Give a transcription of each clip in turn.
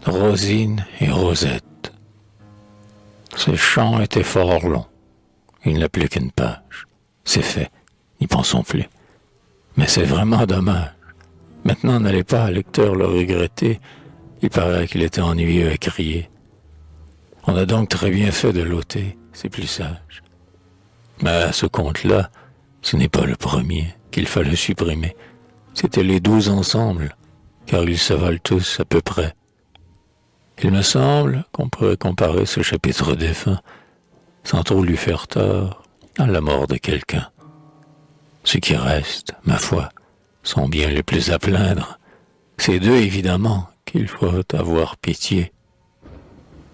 Rosine et Rosette. Ce chant était fort long. Il n'a plus qu'une page. C'est fait. N'y pensons plus. Mais c'est vraiment dommage. Maintenant, n'allez pas, lecteur, le regretter. Il paraît qu'il était ennuyeux à crier. On a donc très bien fait de l'ôter. C'est plus sage. Mais ce conte-là, ce n'est pas le premier qu'il fallait supprimer. C'étaient les 12 ensemble, car ils se valent tous à peu près. Il me semble qu'on pourrait comparer ce chapitre défunt, sans trop lui faire tort, à la mort de quelqu'un. Ceux qui restent, ma foi, sont bien les plus à plaindre. C'est d'eux, évidemment, qu'il faut avoir pitié.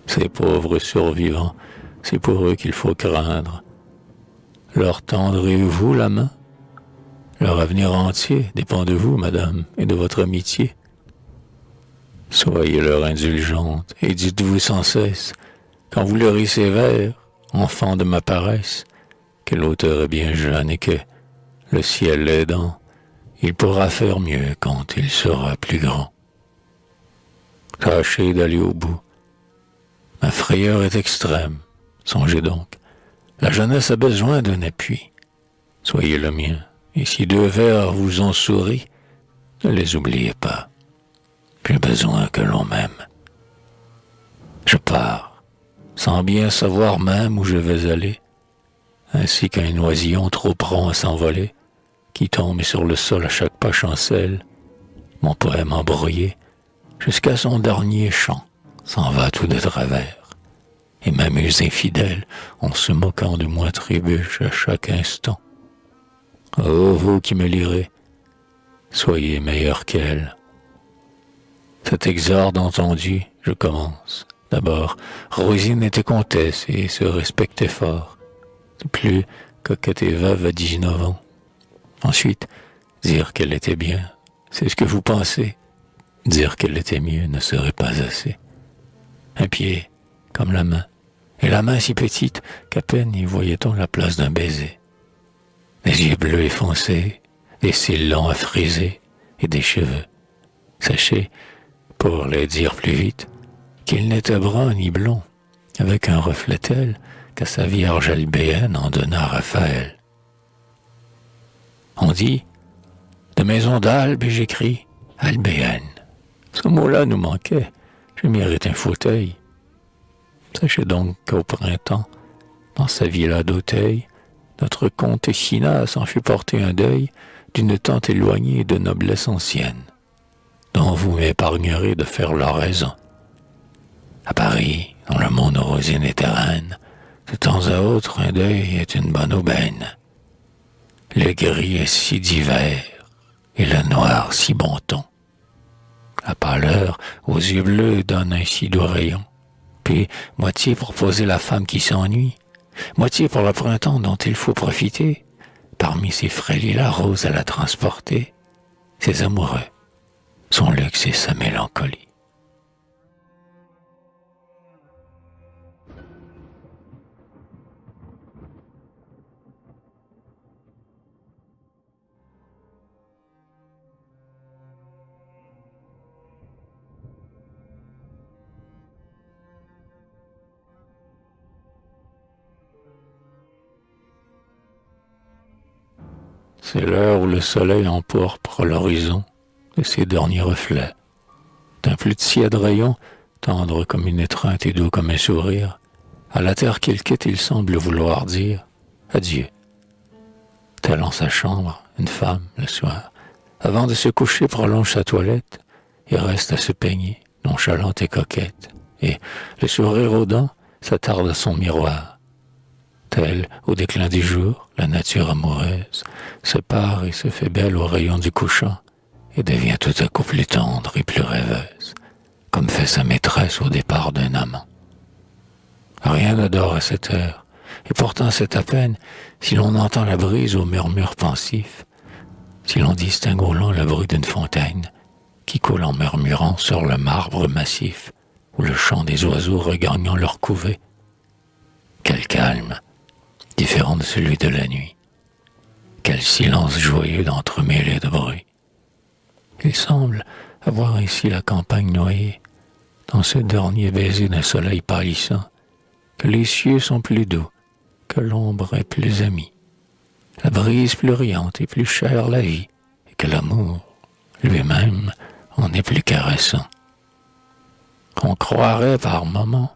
Ces pauvres survivants, c'est pour eux qu'il faut craindre. Leur tendrez-vous la main? Leur avenir entier dépend de vous, madame, et de votre amitié. Soyez leur indulgente, et dites-vous sans cesse, quand vous leur y sévère, enfant de ma paresse, que l'auteur est bien jeune et que, le ciel l'aidant, il pourra faire mieux quand il sera plus grand. Tâchez d'aller au bout. Ma frayeur est extrême, songez donc. La jeunesse a besoin d'un appui. Soyez le mien, et si 2 vers vous ont souri, ne les oubliez pas. J'ai besoin que l'on m'aime. Je pars, sans bien savoir même où je vais aller, ainsi qu'un oisillon trop prompt à s'envoler, qui tombe sur le sol à chaque pas chancelle. Mon poème embrouillé, jusqu'à son dernier chant, s'en va tout de travers, et m'amuse infidèle, en se moquant de moi trébuche à chaque instant. Ô vous qui me lirez, soyez meilleur qu'elle. Cet exorde entendu, je commence. D'abord, Rosine était comtesse et se respectait fort. Plus coquette et veuve à 19 ans. Ensuite, dire qu'elle était bien, c'est ce que vous pensez. Dire qu'elle était mieux ne serait pas assez. Un pied, comme la main, et la main si petite qu'à peine y voyait-on la place d'un baiser. Des yeux bleus et foncés, des cils longs à friser, et des cheveux. Sachez, pour les dire plus vite, qu'il n'était brun ni blond, avec un reflet tel qu'à sa vierge albéenne en donna Raphaël. On dit, de maison d'Albe, et j'écris, albéenne. Ce mot-là nous manquait, je mérite un fauteuil. Sachez donc qu'au printemps, dans sa villa d'Auteuil, notre comte China s'en fut porter un deuil d'une tante éloignée de noblesse ancienne, dont vous m'épargnerez de faire l'oraison. À Paris, dans le monde Rosine était reine, de temps à autre un deuil est une bonne aubaine. Le gris est si divers, et le noir si bon ton. La pâleur aux yeux bleus donne un si doux rayon, puis moitié pour poser la femme qui s'ennuie, moitié pour le printemps dont il faut profiter, parmi ces frais lilas roses à la transporter, ses amoureux, son luxe et sa mélancolie. C'est l'heure où le soleil empourpre l'horizon de ses derniers reflets. D'un plus tiède rayon, tendre comme une étreinte et doux comme un sourire, à la terre qu'il quitte, il semble vouloir dire adieu. Telle en sa chambre, une femme, le soir, avant de se coucher, prolonge sa toilette et reste à se peigner, nonchalante et coquette, et, le sourire aux dents, s'attarde à son miroir. Telle, au déclin du jour, la nature amoureuse se pare et se fait belle au rayon du couchant et devient tout à coup plus tendre et plus rêveuse, comme fait sa maîtresse au départ d'un amant. Rien ne dort à cette heure, et pourtant c'est à peine si l'on entend la brise au murmure pensif, si l'on distingue au loin le bruit d'une fontaine qui coule en murmurant sur le marbre massif ou le chant des oiseaux regagnant leur couvée. Quel calme, différent de celui de la nuit. Quel silence joyeux d'entremêlés de bruit. Il semble avoir ici la campagne noyée dans ce dernier baiser d'un soleil pâlissant, que les cieux sont plus doux, que l'ombre est plus amie, la brise plus riante et plus chère la vie, et que l'amour, lui-même, en est plus caressant. On croirait par moments,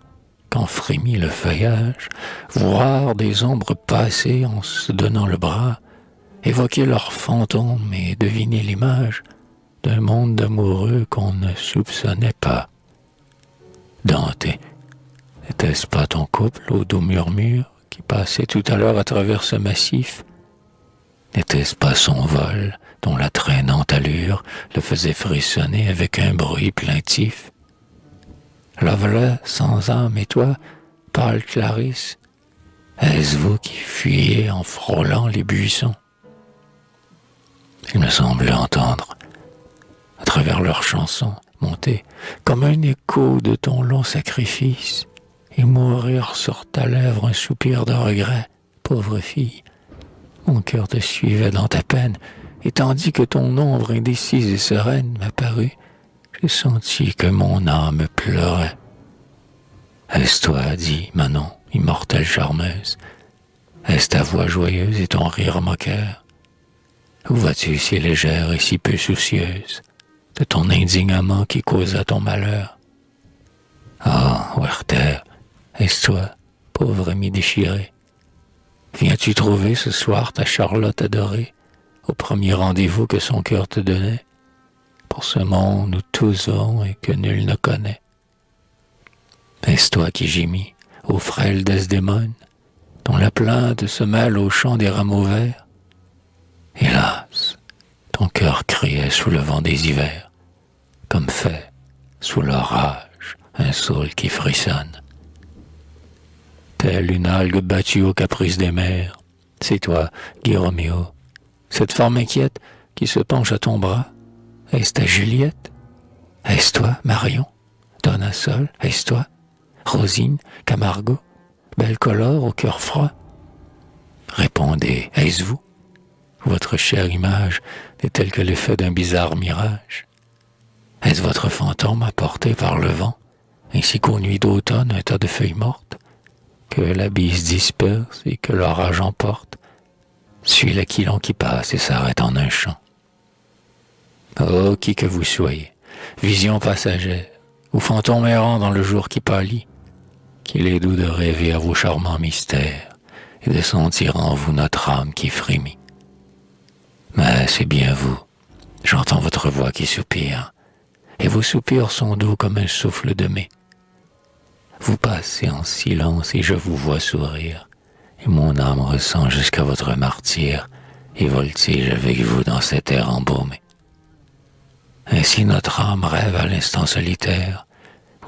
quand frémit le feuillage, voir des ombres passer en se donnant le bras, évoquer leurs fantômes et deviner l'image d'un monde d'amoureux qu'on ne soupçonnait pas. Dante, n'était-ce pas ton couple au doux murmure qui passait tout à l'heure à travers ce massif? N'était-ce pas son vol dont la traînante allure le faisait frissonner avec un bruit plaintif? La voilà sans âme et toi, pâle Clarisse, est-ce vous qui fuyez en frôlant les buissons? Il me semblait entendre, à travers leurs chansons, monter comme un écho de ton long sacrifice et mourir sur ta lèvre un soupir de regret, pauvre fille. Mon cœur te suivait dans ta peine, et tandis que ton ombre indécise et sereine m'apparut, j'ai senti que mon âme pleurait. Est-ce toi, dit Manon, immortelle charmeuse? Est-ce ta voix joyeuse et ton rire moqueur? Où vas-tu si légère et si peu soucieuse de ton indigne amant qui causa ton malheur? Ah, Werther, est-ce toi, pauvre ami déchiré? Viens-tu trouver ce soir ta Charlotte adorée, au premier rendez-vous que son cœur te donnait, pour ce monde où tous vont et que nul ne connaît? Est-ce toi qui gémis, ô frêle Desdémone, dont la plainte se mêle au chant des rameaux verts? Hélas, ton cœur criait sous le vent des hivers, comme fait, sous l'orage, un saule qui frissonne. Telle une algue battue au caprice des mers, c'est toi, Guy Roméo, cette forme inquiète qui se penche à ton bras. Est-ce ta Juliette? Est-ce toi, Marion? Donna Sol? Est-ce toi, Rosine, Camargo, belle colore au cœur froid? Répondez, est-ce vous? Votre chère image n'est-elle que l'effet d'un bizarre mirage? Est-ce votre fantôme apporté par le vent, ainsi qu'aux nuits d'automne un tas de feuilles mortes, que la bise disperse et que l'orage emporte? Suis l'aquilon qui passe et s'arrête en un champ. Oh, qui que vous soyez, vision passagère, ou fantôme errant dans le jour qui pâlit, qu'il est doux de rêver à vos charmants mystères et de sentir en vous notre âme qui frémit. Mais c'est bien vous, j'entends votre voix qui soupire, et vos soupirs sont doux comme un souffle de mai. Vous passez en silence et je vous vois sourire, et mon âme ressent jusqu'à votre martyre, et voltige avec vous dans cet air embaumé. Ainsi notre âme rêve à l'instant solitaire,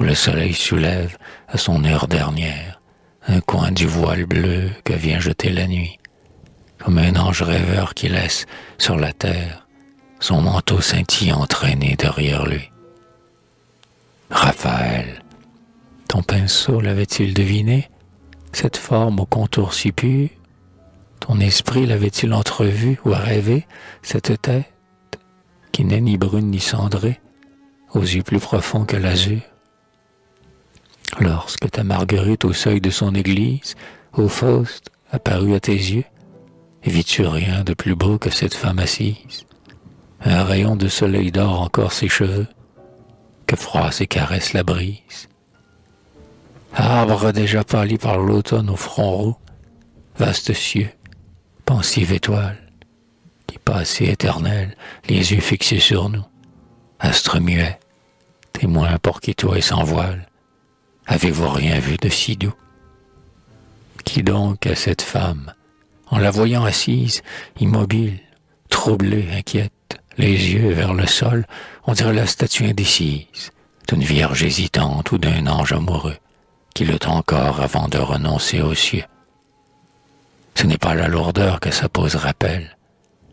où le soleil soulève à son heure dernière un coin du voile bleu que vient jeter la nuit, comme un ange rêveur qui laisse sur la terre son manteau scintillant traîner derrière lui. Raphaël, ton pinceau l'avait-il deviné, cette forme au contour si pur? Ton esprit l'avait-il entrevu ou rêvé, cette tête qui n'est ni brune ni cendrée, aux yeux plus profonds que l'azur? Lorsque ta Marguerite au seuil de son église, au Faust, apparut à tes yeux, vis-tu rien de plus beau que cette femme assise? Un rayon de soleil dore encore ses cheveux, que froisse et caresse la brise. Arbre déjà pâli par l'automne au front roux, vaste cieux, pensive étoile, qui passez éternel, les yeux fixés sur nous, astre muet, témoin pour qui toi est sans voile, avez-vous rien vu de si doux? Qui donc est cette femme, en la voyant assise, immobile, troublée, inquiète, les yeux vers le sol, on dirait la statue indécise d'une vierge hésitante ou d'un ange amoureux qui lutte encore avant de renoncer aux cieux. Ce n'est pas la lourdeur que sa pose rappelle,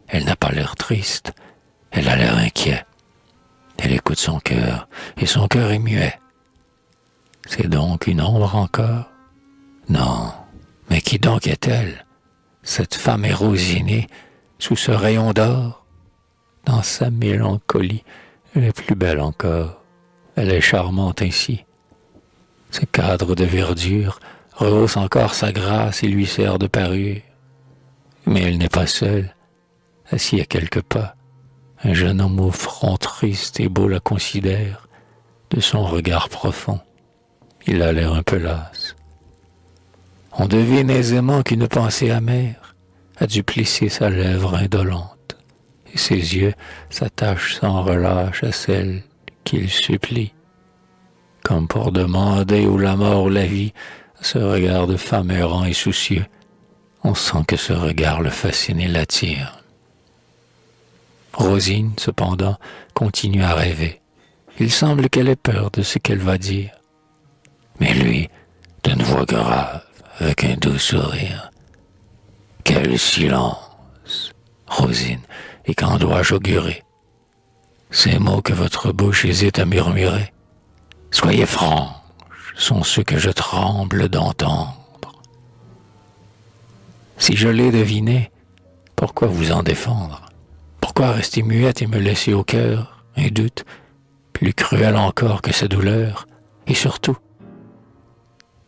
elle n'a pas l'air triste, elle a l'air inquiet. Elle écoute son cœur, et son cœur est muet. C'est donc une ombre encore? Non, mais qui donc est-elle, cette femme érosinée sous ce rayon d'or? Dans sa mélancolie, elle est plus belle encore. Elle est charmante ainsi, Ce cadre de verdure rehausse encore sa grâce et lui sert de parure. Mais elle n'est pas seule. Assis à quelques pas, un jeune homme au front triste et beau la considère de son regard profond. Il a l'air un peu las. On devine aisément qu'une pensée amère a dû plisser sa lèvre indolente, et ses yeux s'attachent sans relâche à celle qu'il supplie, comme pour demander ou la mort ou la vie à ce regard de femme errant et soucieux. On sent que ce regard le fascine et l'attire. Rosine, cependant, continue à rêver. Il semble qu'elle ait peur de ce qu'elle va dire. Mais lui, d'une voix grave, avec un doux sourire. Quel silence, Rosine, et qu'en dois-je augurer? Ces mots que votre bouche hésite à murmurer, soyez franche, sont ceux que je tremble d'entendre. Si je l'ai deviné, pourquoi vous en défendre? Pourquoi rester muette et me laisser au cœur un doute plus cruel encore que sa douleur? Et surtout,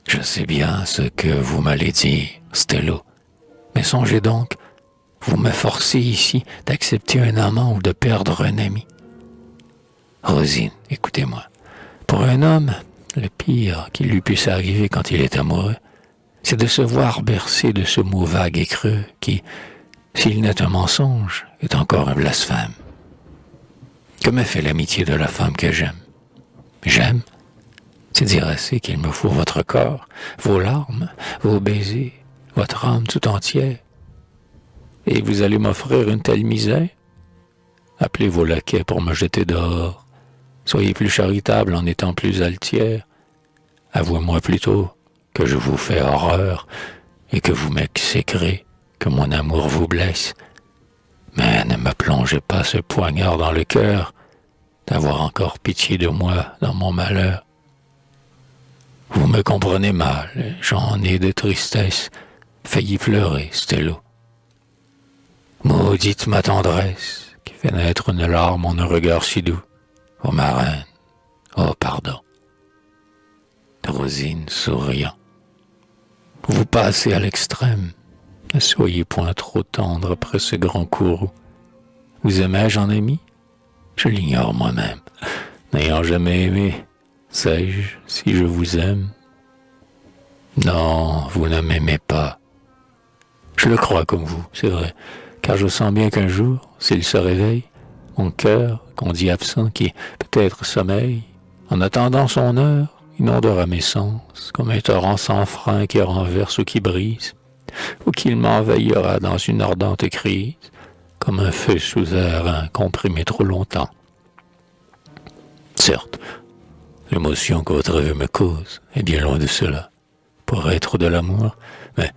je sais bien ce que vous m'allez dire, Stello, mais songez donc, vous me forcez ici d'accepter un amant ou de perdre un ami. Rosine, écoutez-moi. Pour un homme, le pire qui lui puisse arriver quand il est amoureux, c'est de se voir bercé de ce mot vague et creux qui, s'il n'est un mensonge, est encore un blasphème. Que me fait l'amitié de la femme que j'aime? J'aime, c'est dire assez qu'il me faut votre corps, vos larmes, vos baisers, votre âme tout entière. Et vous allez m'offrir une telle misère? Appelez vos laquais pour me jeter dehors. Soyez plus charitable en étant plus altière. Avouez-moi plutôt que je vous fais horreur et que vous m'exécrez, que mon amour vous blesse. Mais ne me plongez pas ce poignard dans le cœur d'avoir encore pitié de moi dans mon malheur. Vous me comprenez mal, j'en ai de tristesse, failli pleurer, Stello. Maudite ma tendresse, qui fait naître une larme en un regard si doux. Oh ma reine, oh pardon. Rosine souriant. Vous passez à l'extrême. Ne soyez point trop tendre après ce grand courroux. Vous aimais-je en ami? Je l'ignore moi-même. N'ayant jamais aimé, sais-je si je vous aime? Non, vous ne m'aimez pas. Je le crois comme vous, c'est vrai, car je sens bien qu'un jour, s'il se réveille, mon cœur, qu'on dit absent, qui peut-être sommeille, en attendant son heure, inondera mes sens, comme un torrent sans frein qui renverse ou qui brise, ou qu'il m'envahira dans une ardente crise, comme un feu sous air comprimé trop longtemps. Certes, l'émotion que votre vœu me cause est bien loin de cela, pour être de l'amour, mais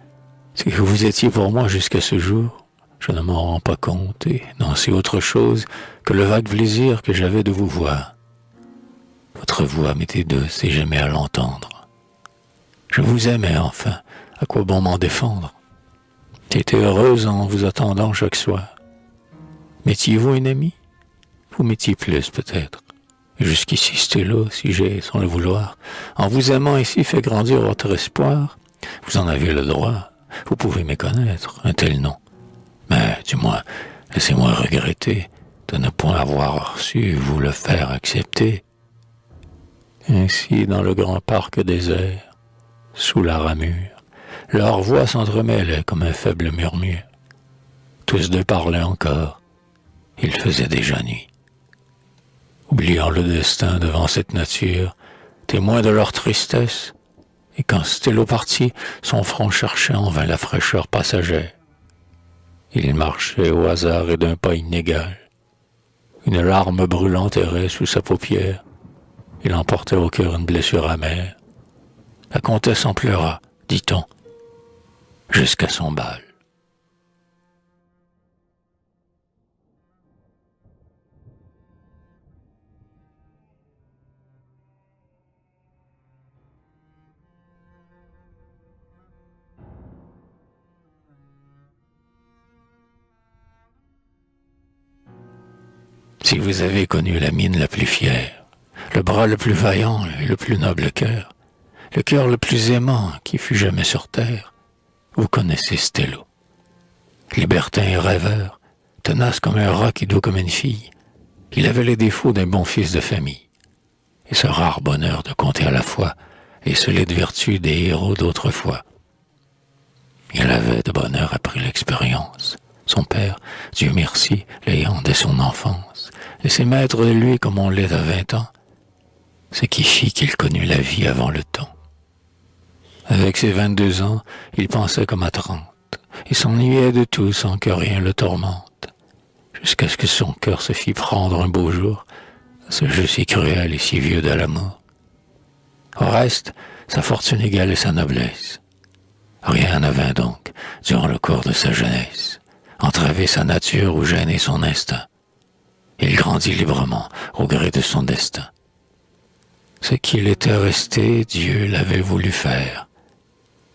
c'est que vous étiez pour moi jusqu'à ce jour, je ne m'en rends pas compte, et non, c'est autre chose que le vague plaisir que j'avais de vous voir. Votre voix m'était douce et j'aimais à l'entendre. Je vous aimais enfin, à quoi bon m'en défendre? J'étais heureuse en vous attendant chaque soir. Mettiez-vous une amie? Vous mettiez plus peut-être. Et jusqu'ici, Stello, si j'ai, sans le vouloir, en vous aimant ici fait grandir votre espoir, vous en avez le droit, vous pouvez méconnaître un tel nom. Mais, du moins, laissez-moi regretter de ne point avoir su vous le faire accepter. Ainsi, dans le grand parc désert, sous la ramure, leurs voix s'entremêlaient comme un faible murmure. Tous deux parlaient encore. Il faisait déjà nuit. Oubliant le destin devant cette nature, témoin de leur tristesse, et quand Stello partit, son front cherchait en vain la fraîcheur passagère. Il marchait au hasard et d'un pas inégal. Une larme brûlante errait sous sa paupière. Il emportait au cœur une blessure amère. La comtesse en pleura, dit-on, jusqu'à son bal. Si vous avez connu la mine la plus fière, le bras le plus vaillant et le plus noble cœur, le cœur le plus aimant qui fut jamais sur terre. Vous connaissez Stello. Libertin et rêveur, tenace comme un roc et doux comme une fille, il avait les défauts d'un bon fils de famille, et ce rare bonheur de compter à la fois les solides vertus des héros d'autrefois. Il avait de bonne heure appris l'expérience. Son père, Dieu merci, l'ayant dès son enfance, laissé maître de lui comme on l'est à 20 ans, ce qui fit qu'il connut la vie avant le temps. Avec ses 22 ans, il pensait comme à 30, et s'ennuyait de tout sans que rien le tourmente, jusqu'à ce que son cœur se fit prendre un beau jour à ce jeu si cruel et si vieux de l'amour. Au reste, sa fortune égalait sa noblesse. Rien ne vint donc, durant le cours de sa jeunesse, entraver sa nature ou gêner son instinct. Il grandit librement au gré de son destin. Ce qu'il était resté, Dieu l'avait voulu faire.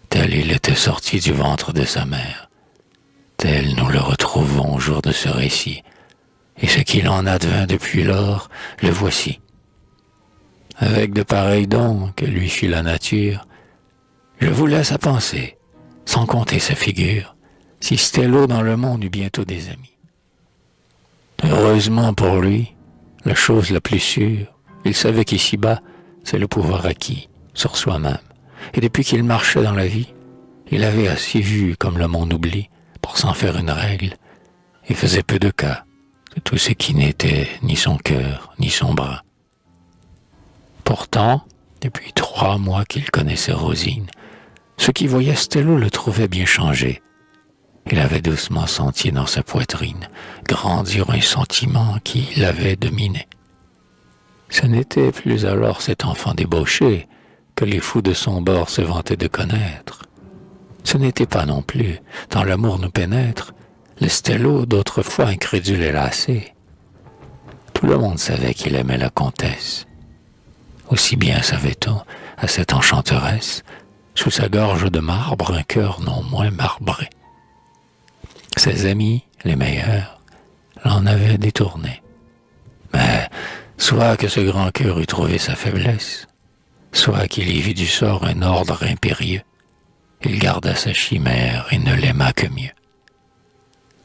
Tel il était sorti du ventre de sa mère. Tel nous le retrouvons au jour de ce récit. Et ce qu'il en advint depuis lors, le voici. Avec de pareils dons que lui fit la nature, je vous laisse à penser, sans compter sa figure, si Stello dans le monde eut bientôt des amis. Heureusement pour lui, la chose la plus sûre, il savait qu'ici-bas, c'est le pouvoir acquis sur soi-même. Et depuis qu'il marchait dans la vie, il avait assez vu comme le monde oublie pour s'en faire une règle, et faisait peu de cas de tout ce qui n'était ni son cœur, ni son bras. Pourtant, depuis 3 mois qu'il connaissait Rosine, ceux qui voyaient Stello le trouvaient bien changé. Il avait doucement senti dans sa poitrine grandir un sentiment qui l'avait dominé. Ce n'était plus alors cet enfant débauché que les fous de son bord se vantaient de connaître. Ce n'était pas non plus, dans l'amour nous pénètre, le Stello d'autrefois incrédule et lassé. Tout le monde savait qu'il aimait la comtesse. Aussi bien savait-on, à cette enchanteresse, sous sa gorge de marbre, un cœur non moins marbré. Ses amis, les meilleurs, l'en avaient détourné. Mais soit que ce grand cœur eût trouvé sa faiblesse, soit qu'il y vit du sort un ordre impérieux, il garda sa chimère et ne l'aima que mieux.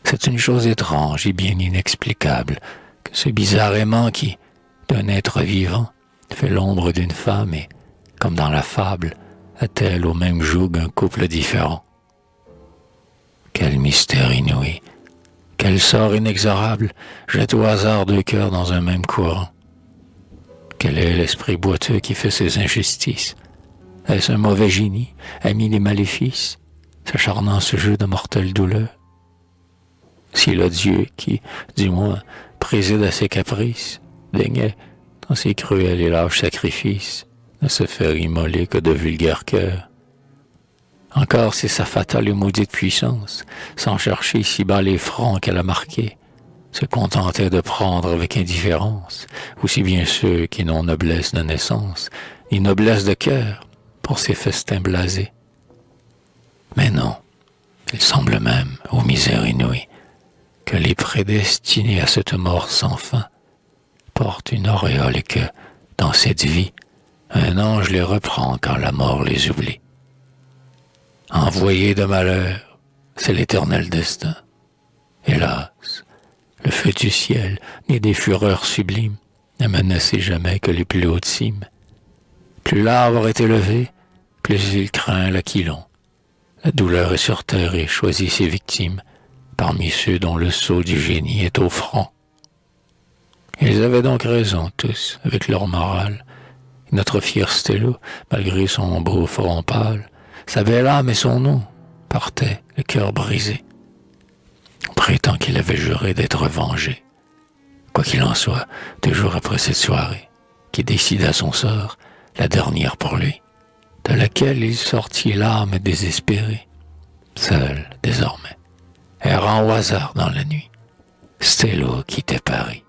C'est une chose étrange et bien inexplicable que ce bizarre aimant qui, d'un être vivant, fait l'ombre d'une femme et, comme dans la fable, attelle au même joug un couple différent. Quel mystère inouï, quel sort inexorable jette au hasard 2 cœurs dans un même courant. Quel est l'esprit boiteux qui fait ces injustices? Est-ce un mauvais génie, ami des maléfices, s'acharnant ce jeu de mortelle douleur? Si le Dieu qui, du moins, préside à ses caprices, daignait, dans ses cruels et lâches sacrifices, ne se faire immoler que de vulgaires cœurs. Encore c'est sa fatale et maudite puissance, sans chercher ici-bas les fronts qu'elle a marqués, se contentait de prendre avec indifférence, aussi bien ceux qui n'ont noblesse de naissance, ni noblesse de cœur, pour ces festins blasés. Mais non, il semble même, ô misère inouïe, que les prédestinés à cette mort sans fin portent une auréole et que, dans cette vie, un ange les reprend quand la mort les oublie. Envoyés de malheur, c'est l'éternel destin. Hélas, le feu du ciel, ni des fureurs sublimes, ne menacez jamais que les plus hautes cimes. Plus l'arbre est élevé, plus il craint l'aquilon. La douleur est sur terre et choisit ses victimes, parmi ceux dont le sceau du génie est au front. Ils avaient donc raison, tous, avec leur morale. Notre fier Stello, malgré son beau front pâle, sa belle âme et son nom, partait, le cœur brisé. On prétend qu'il avait juré d'être vengé. Quoi qu'il en soit, 2 jours après cette soirée, qui décida son sort, la dernière pour lui, de laquelle il sortit l'âme désespérée, seul, désormais, errant au hasard dans la nuit, Stello quittait Paris.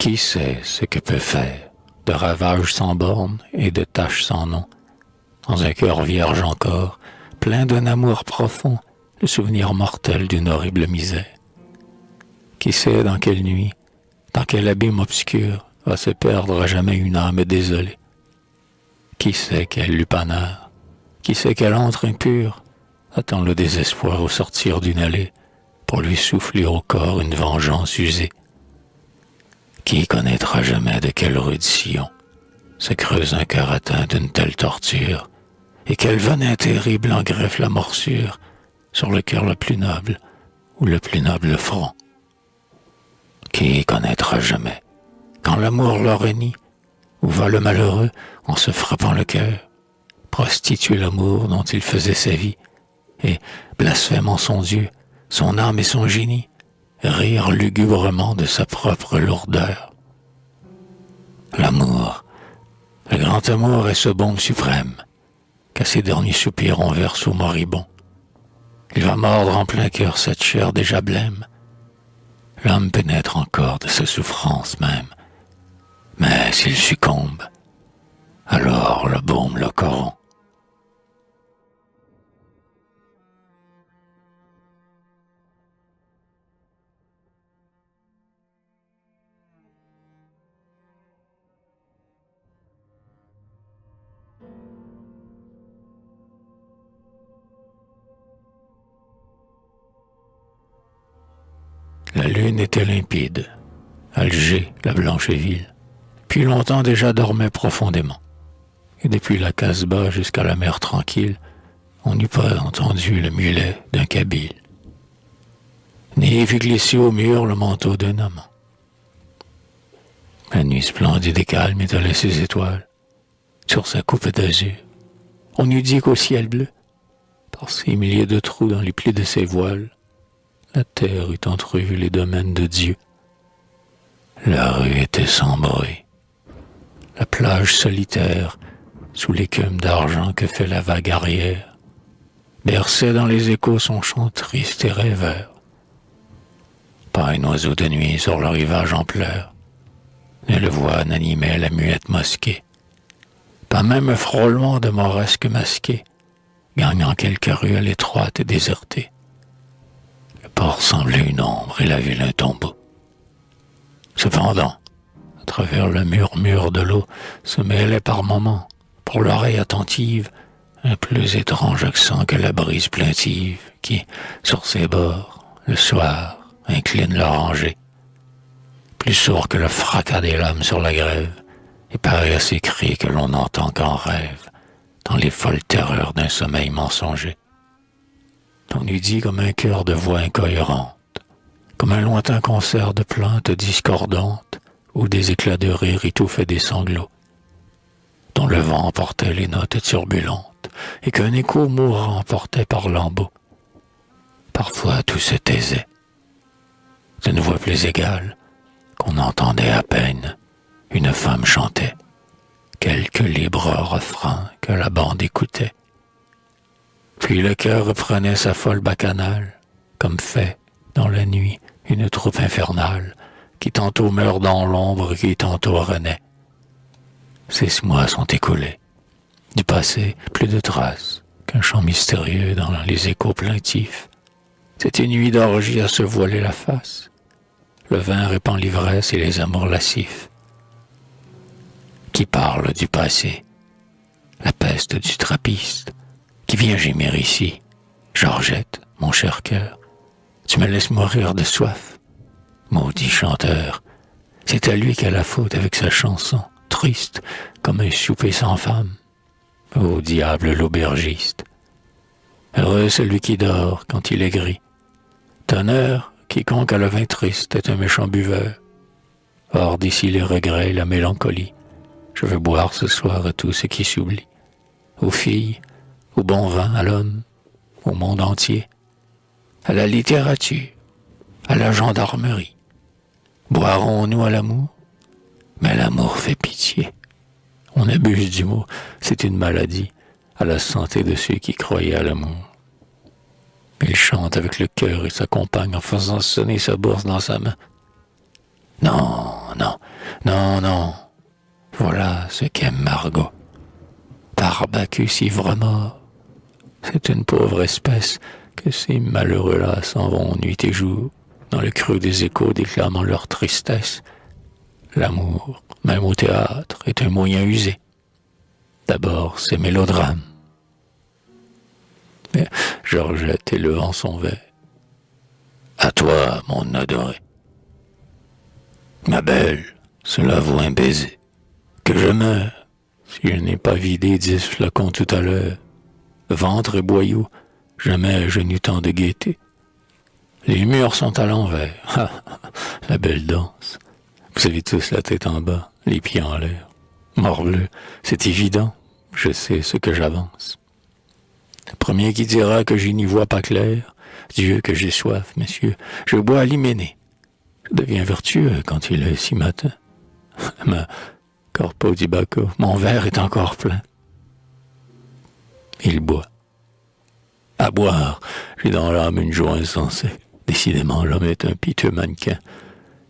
Qui sait ce que peut faire de ravages sans bornes et de taches sans nom, dans un cœur vierge encore, plein d'un amour profond, le souvenir mortel d'une horrible misère. Qui sait dans quelle nuit, dans quel abîme obscur va se perdre à jamais une âme désolée. Qui sait quel lupanar, qui sait quel antre impur attend le désespoir au sortir d'une allée pour lui souffler au corps une vengeance usée. Qui connaîtra jamais de quel rude sillon se creuse un cœur atteint d'une telle torture, et quel venin terrible en greffe la morsure sur le cœur le plus noble ou le plus noble front. Qui connaîtra jamais, quand l'amour leur renie, où va le malheureux en se frappant le cœur, prostituer l'amour dont il faisait sa vie, et, blasphémant son Dieu, son âme et son génie, rire lugubrement de sa propre lourdeur. L'amour, le grand amour est ce baume suprême, qu'à ses derniers soupirs on verse au moribond. Il va mordre en plein cœur cette chair déjà blême. L'homme pénètre encore de sa souffrance même, mais s'il succombe, alors le baume le corrompt. La lune était limpide, Alger, la blanche ville, depuis longtemps déjà dormait profondément. Et depuis la Casbah jusqu'à la mer tranquille, on n'eût pas entendu le mulet d'un Kabyle, ni vu glisser au mur le manteau d'un amant. La nuit splendide et calme étalait ses étoiles sur sa coupe d'azur. On eût dit qu'au ciel bleu, par ces milliers de trous dans les plis de ses voiles, la terre eût entrevu les domaines de Dieu. La rue était sans bruit. La plage solitaire, sous l'écume d'argent que fait la vague arrière, berçait dans les échos son chant triste et rêveur. Pas un oiseau de nuit sur le rivage en pleurs, nulle voix n'animait la muette mosquée. Pas même un frôlement de mauresque masqué, gagnant quelques ruelles étroites et désertées. Le port semblait une ombre et la ville un tombeau. Cependant, à travers le murmure de l'eau se mêlait par moments, pour l'oreille attentive, un plus étrange accent que la brise plaintive qui, sur ses bords, le soir, incline l'oranger. Plus sourd que le fracas des lames sur la grève, et pareil à ces cris que l'on n'entend qu'en rêve, dans les folles terreurs d'un sommeil mensonger. On eût dit comme un chœur de voix incohérente, comme un lointain concert de plaintes discordantes, où des éclats de rire étouffaient des sanglots, dont le vent emportait les notes turbulentes, et qu'un écho mourant emportait par lambeaux. Parfois tout se taisait. D'une voix plus égale, qu'on entendait à peine, une femme chantait, quelques libres refrains que la bande écoutait. Puis le cœur reprenait sa folle bacchanale, comme fait, dans la nuit, une troupe infernale, qui tantôt meurt dans l'ombre, qui tantôt renaît. 6 mois sont écoulés. Du passé, plus de traces, qu'un chant mystérieux dans les échos plaintifs. C'est une nuit d'orgie à se voiler la face. Le vin répand l'ivresse et les amours lascifs. Qui parle du passé? La peste du trappiste, qui vient gémir ici. Georgette, mon cher cœur, tu me laisses mourir de soif. Maudit chanteur, c'est à lui qu'a la faute avec sa chanson, triste comme un souper sans femme. Ô diable l'aubergiste, heureux celui qui dort quand il est gris. Tonnerre, quiconque a le vin triste est un méchant buveur. Hors d'ici les regrets et la mélancolie, je veux boire ce soir à tout ce qui s'oublie. Aux filles, au bon vin, à l'homme, au monde entier, à la littérature, à la gendarmerie. Boirons-nous à l'amour? Mais l'amour fait pitié. On abuse du mot, c'est une maladie, à la santé de ceux qui croyaient à l'amour. Il chante avec le cœur et sa compagne en faisant sonner sa bourse dans sa main. Non, non, non, non. Voilà ce qu'aime Margot. Barbacus ivre-mort. C'est une pauvre espèce que ces malheureux-là s'en vont nuit et jour, dans le creux des échos déclamant leur tristesse. L'amour, même au théâtre, est un moyen usé. D'abord, c'est mélodrame. Mais Georgette élevant son verre. À toi, mon adoré. Ma belle, cela vaut un baiser. Que je meure, si je n'ai pas vidé 10 flacons tout à l'heure. Ventre et boyau, jamais je n'eus tant de gaieté. Les murs sont à l'envers. La belle danse. Vous avez tous la tête en bas, les pieds en l'air. Morbleu, c'est évident, je sais ce que j'avance. Le premier qui dira que je n'y vois pas clair, Dieu que j'ai soif, messieurs, je bois à l'hyménée. Je deviens vertueux quand il est si matin. Mais, corpo di Bacco, mon verre est encore plein. Il boit. À boire, j'ai dans l'âme une joie insensée. Décidément, l'homme est un piteux mannequin,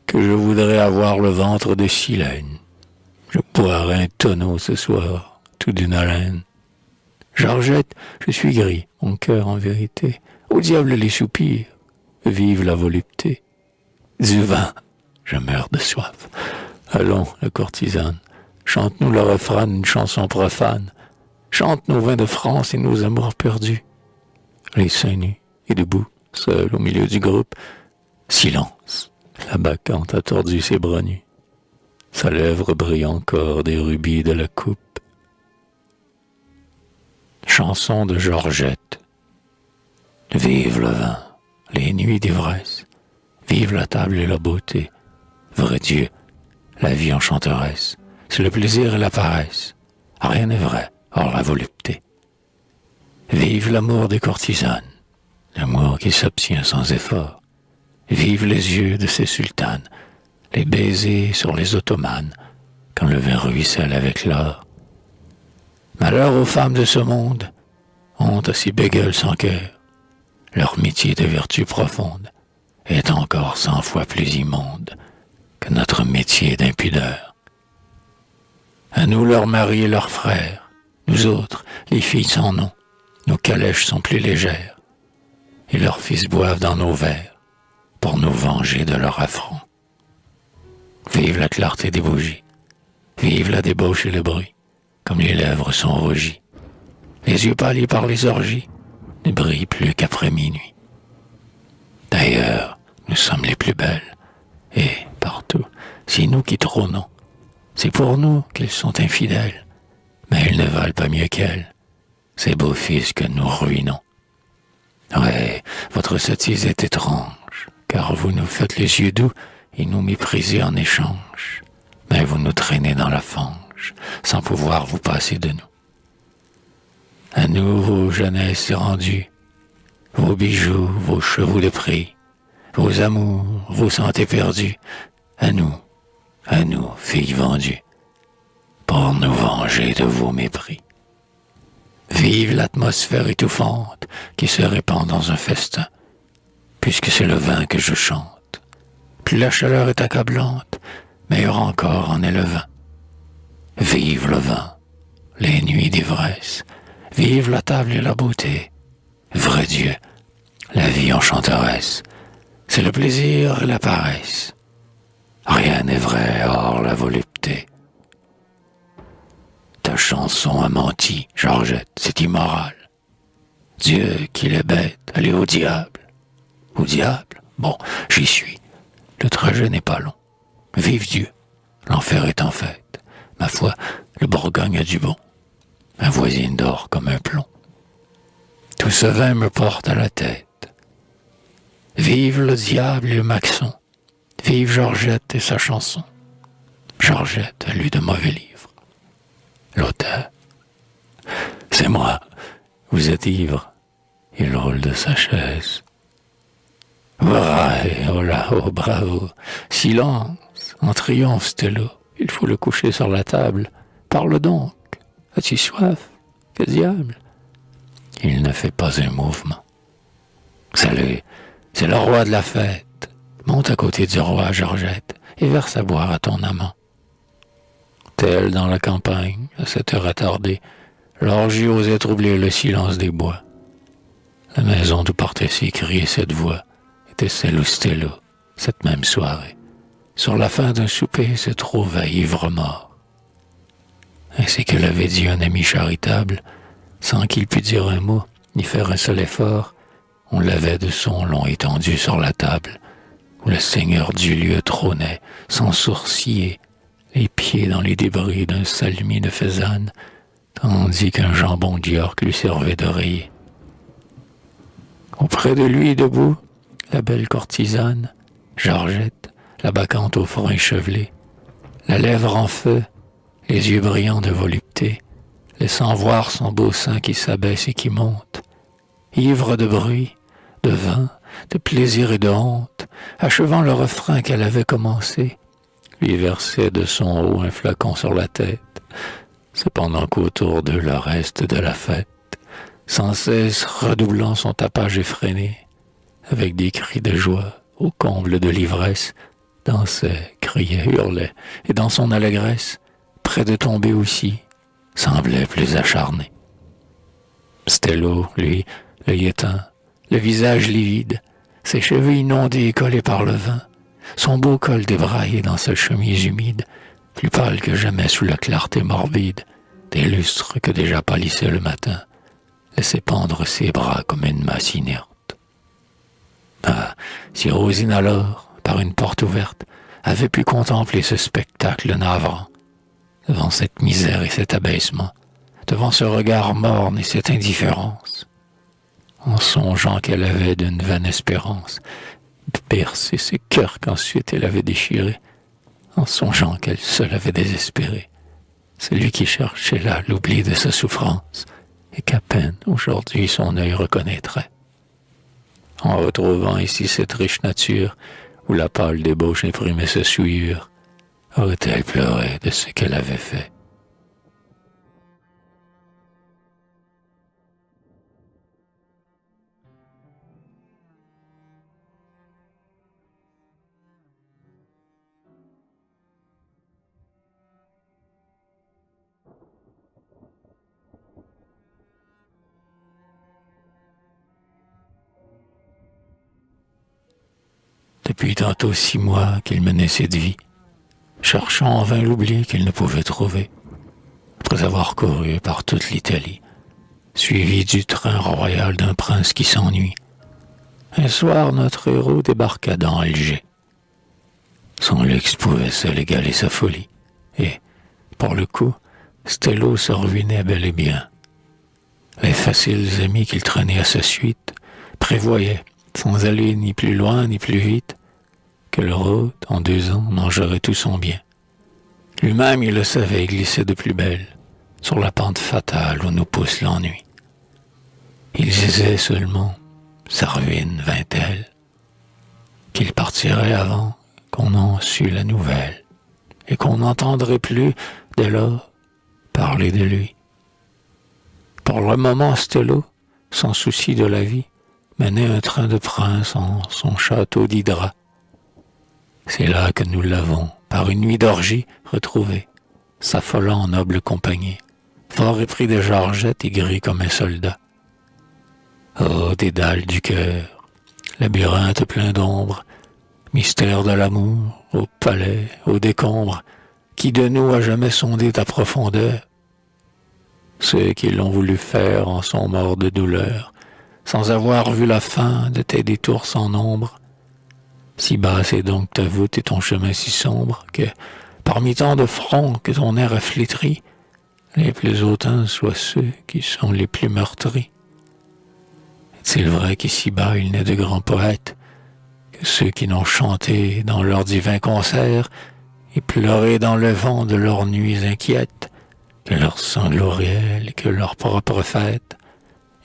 que je voudrais avoir le ventre de Silène. Je boirai un tonneau ce soir, tout d'une haleine. Georgette, je suis gris, mon cœur en vérité. Au diable les soupirs, vive la volupté. Du vin, je meurs de soif. Allons, la courtisane, chante-nous le refrain d'une chanson profane. Chante nos vins de France et nos amours perdus. Les seins nus et debout, seul au milieu du groupe. Silence, la bacchante a tordu ses bras nus. Sa lèvre brille encore des rubis de la coupe. Chanson de Georgette. Vive le vin, les nuits d'ivresse. Vive la table et la beauté. Vrai Dieu, la vie enchanteresse. C'est le plaisir et la paresse. Rien n'est vrai, hors la volupté. Vive l'amour des courtisanes, l'amour qui s'obtient sans effort. Vive les yeux de ces sultanes, les baisers sur les ottomanes, quand le vin ruisselle avec l'or. Malheur aux femmes de ce monde, honte à ces bégueules sans cœur. Leur métier de vertu profonde est encore 100 fois plus immonde que notre métier d'impudeur. À nous leurs maris et leurs frères, nous autres, les filles sans nom, nos calèches sont plus légères, et leurs fils boivent dans nos verres pour nous venger de leur affront. Vive la clarté des bougies, vive la débauche et le bruit, comme les lèvres sont rougies. Les yeux pâlis par les orgies ne brillent plus qu'après minuit. D'ailleurs, nous sommes les plus belles, et partout, c'est nous qui trônons. C'est pour nous qu'ils sont infidèles, mais ils ne valent pas mieux qu'elles. Ces beaux fils que nous ruinons. Ouais, votre sottise est étrange, car vous nous faites les yeux doux et nous méprisez en échange. Mais vous nous traînez dans la fange, sans pouvoir vous passer de nous. À nous, vos jeunesses rendues, vos bijoux, vos chevaux de prix, vos amours, vos santés perdues. À nous, filles vendues, pour nous venger de vos mépris. Vive l'atmosphère étouffante qui se répand dans un festin, puisque c'est le vin que je chante. Plus la chaleur est accablante, meilleur encore en est le vin. Vive le vin, les nuits d'ivresse, vive la table et la beauté. Vrai Dieu, la vie enchanteresse, c'est le plaisir et la paresse. Rien n'est vrai hors la volupté. Ta chanson a menti, Georgette, c'est immoral. Dieu qu'il est bête, allez au diable. Au diable? Bon, j'y suis. Le trajet n'est pas long. Vive Dieu, l'enfer est en fête. Ma foi, le Bourgogne a du bon. Ma voisine dort comme un plomb. Tout ce vin me porte à la tête. Vive le diable et le maxon. Vive Georgette et sa chanson. Georgette a lu de mauvais livres. L'auteur. C'est moi. Vous êtes ivre. Il roule de sa chaise. Ouais, oh là, oh bravo. Silence. En triomphe, Stello. Il faut le coucher sur la table. Parle donc. As-tu soif? Que diable? Il ne fait pas un mouvement. Salut, c'est le roi de la fête. Monte à côté du roi, Georgette, et verse à boire à ton amant. Tel dans la campagne, à cette heure attardée, l'orgie osait troubler le silence des bois. La maison d'où partaient ces cris et cette voix était celle où Stello, cette même soirée, sur la fin d'un souper, se trouvait ivre-mort. Ainsi que l'avait dit un ami charitable, sans qu'il pût dire un mot, ni faire un seul effort, on l'avait de son long étendu sur la table, où le seigneur du lieu trônait, sans sourciller, les pieds dans les débris d'un salmi de faisane, tandis qu'un jambon d'York lui servait d'oreiller. Auprès de lui, debout, la belle courtisane, Georgette, la bacchante au front échevelé, la lèvre en feu, les yeux brillants de volupté, laissant voir son beau sein qui s'abaisse et qui monte, ivre de bruit, de vin, de plaisir et de honte, achevant le refrain qu'elle avait commencé, lui versait de son haut un flacon sur la tête, cependant qu'autour d'eux le reste de la fête, sans cesse redoublant son tapage effréné, avec des cris de joie, au comble de l'ivresse, dansait, criait, hurlait, et dans son allégresse, près de tomber aussi, semblait plus acharné. Stello, lui, l'œil éteint, le visage livide, ses cheveux inondés et collés par le vin, son beau col débraillé dans sa chemise humide, plus pâle que jamais sous la clarté morbide des lustres que déjà pâlissait le matin, laissait pendre ses bras comme une masse inerte. Ah, si Rosine alors, par une porte ouverte, avait pu contempler ce spectacle navrant, devant cette misère et cet abaissement, devant ce regard morne et cette indifférence, en songeant qu'elle avait d'une vaine espérance de percer ce cœur qu'ensuite elle avait déchiré, en songeant qu'elle seule avait désespéré, celui qui cherchait là l'oubli de sa souffrance, et qu'à peine aujourd'hui son œil reconnaîtrait. En retrouvant ici cette riche nature, où la pâle débauche imprimait sa souillure, aurait-elle pleuré de ce qu'elle avait fait? Depuis tantôt 6 mois qu'il menait cette vie, cherchant en vain l'oubli qu'il ne pouvait trouver, après avoir couru par toute l'Italie, suivi du train royal d'un prince qui s'ennuie. Un soir, notre héros débarqua dans Alger. Son luxe pouvait seul égaler sa folie, et, pour le coup, Stello se ruinait bel et bien. Les faciles amis qu'il traînait à sa suite prévoyaient, sans aller ni plus loin ni plus vite, que leur hôte, en 2 ans, mangerait tout son bien. Lui-même, il le savait, glissait de plus belle, sur la pente fatale où nous pousse l'ennui. Il disait seulement, sa ruine vint-elle, qu'il partirait avant qu'on en sût la nouvelle, et qu'on n'entendrait plus, dès lors, parler de lui. Pour le moment, Stello, sans souci de la vie, menait un train de prince en son château d'Hydra. C'est là que nous l'avons, par une nuit d'orgie, retrouvé, s'affolant en noble compagnie, fort épris de Georgette et gris comme un soldat. Oh, dédale du cœur, labyrinthe plein d'ombre, mystère de l'amour, au palais, aux décombres, qui de nous a jamais sondé ta profondeur? Ceux qui l'ont voulu faire en sont morts de douleur, sans avoir vu la fin de tes détours sans nombre. Si basse est donc ta voûte et ton chemin si sombre, que, parmi tant de fronts que ton air a flétris, les plus hautains soient ceux qui sont les plus meurtris. Est-il vrai qu'ici-bas il n'est de grands poètes, que ceux qui n'ont chanté dans leurs divins concerts et pleuré dans le vent de leurs nuits inquiètes, que leurs sanglots réels, que leurs propres fêtes,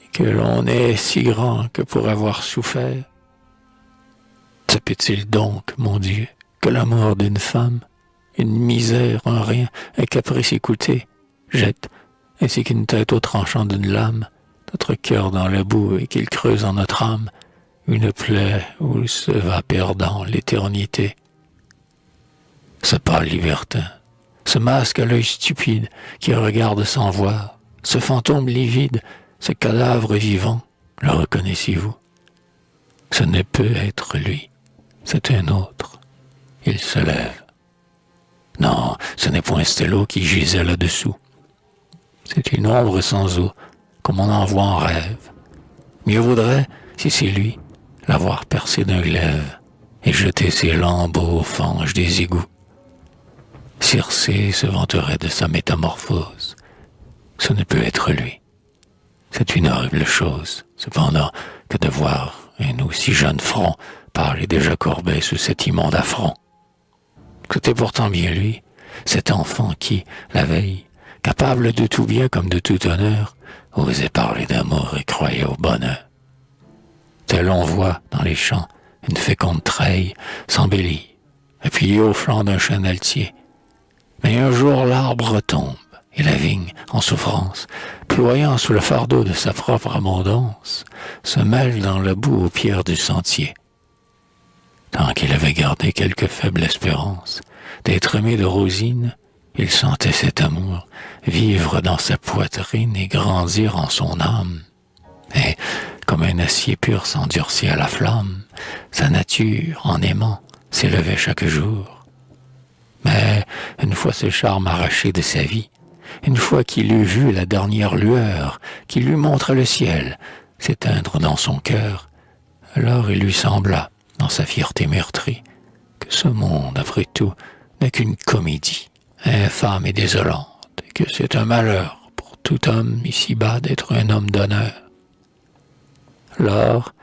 et que l'on est si grand que pour avoir souffert? Se peut-il donc, mon Dieu, que l'amour d'une femme, une misère, un rien, un caprice écouté, jette, ainsi qu'une tête au tranchant d'une lame, notre cœur dans la boue et qu'il creuse en notre âme une plaie où se va perdant l'éternité? Ce pâle libertin, ce masque à l'œil stupide qui regarde sans voir, ce fantôme livide, ce cadavre vivant, le reconnaissez-vous? Ce ne peut être lui, c'est un autre. Il se lève. Non, ce n'est point Stello qui gisait là-dessous. C'est une ombre sans eau, comme on en voit en rêve. Mieux vaudrait, si c'est lui, l'avoir percé d'un glaive et jeté ses lambeaux aux fanges des égouts. Circé se vanterait de sa métamorphose. Ce ne peut être lui. C'est une horrible chose, cependant, que de voir un aussi jeune front parler déjà courbé sous cet immonde affront. C'était pourtant bien lui, cet enfant qui, la veille, capable de tout bien comme de tout honneur, osait parler d'amour et croyait au bonheur. Tel on voit dans les champs une féconde treille s'embellit, appuyée au flanc d'un chêne altier. Mais un jour l'arbre tombe, et la vigne, en souffrance, ployant sous le fardeau de sa propre abondance, se mêle dans le bout aux pierres du sentier. Tant qu'il avait gardé quelque faible espérance d'être aimé de Rosine, il sentait cet amour vivre dans sa poitrine et grandir en son âme. Et, comme un acier pur s'endurcit à la flamme, sa nature, en aimant, s'élevait chaque jour. Mais, une fois ce charme arraché de sa vie, une fois qu'il eut vu la dernière lueur qui lui montre le ciel s'éteindre dans son cœur, alors il lui sembla, dans sa fierté meurtrie, que ce monde, après tout, n'est qu'une comédie, infâme et désolante, et que c'est un malheur pour tout homme ici-bas d'être un homme d'honneur. Lors,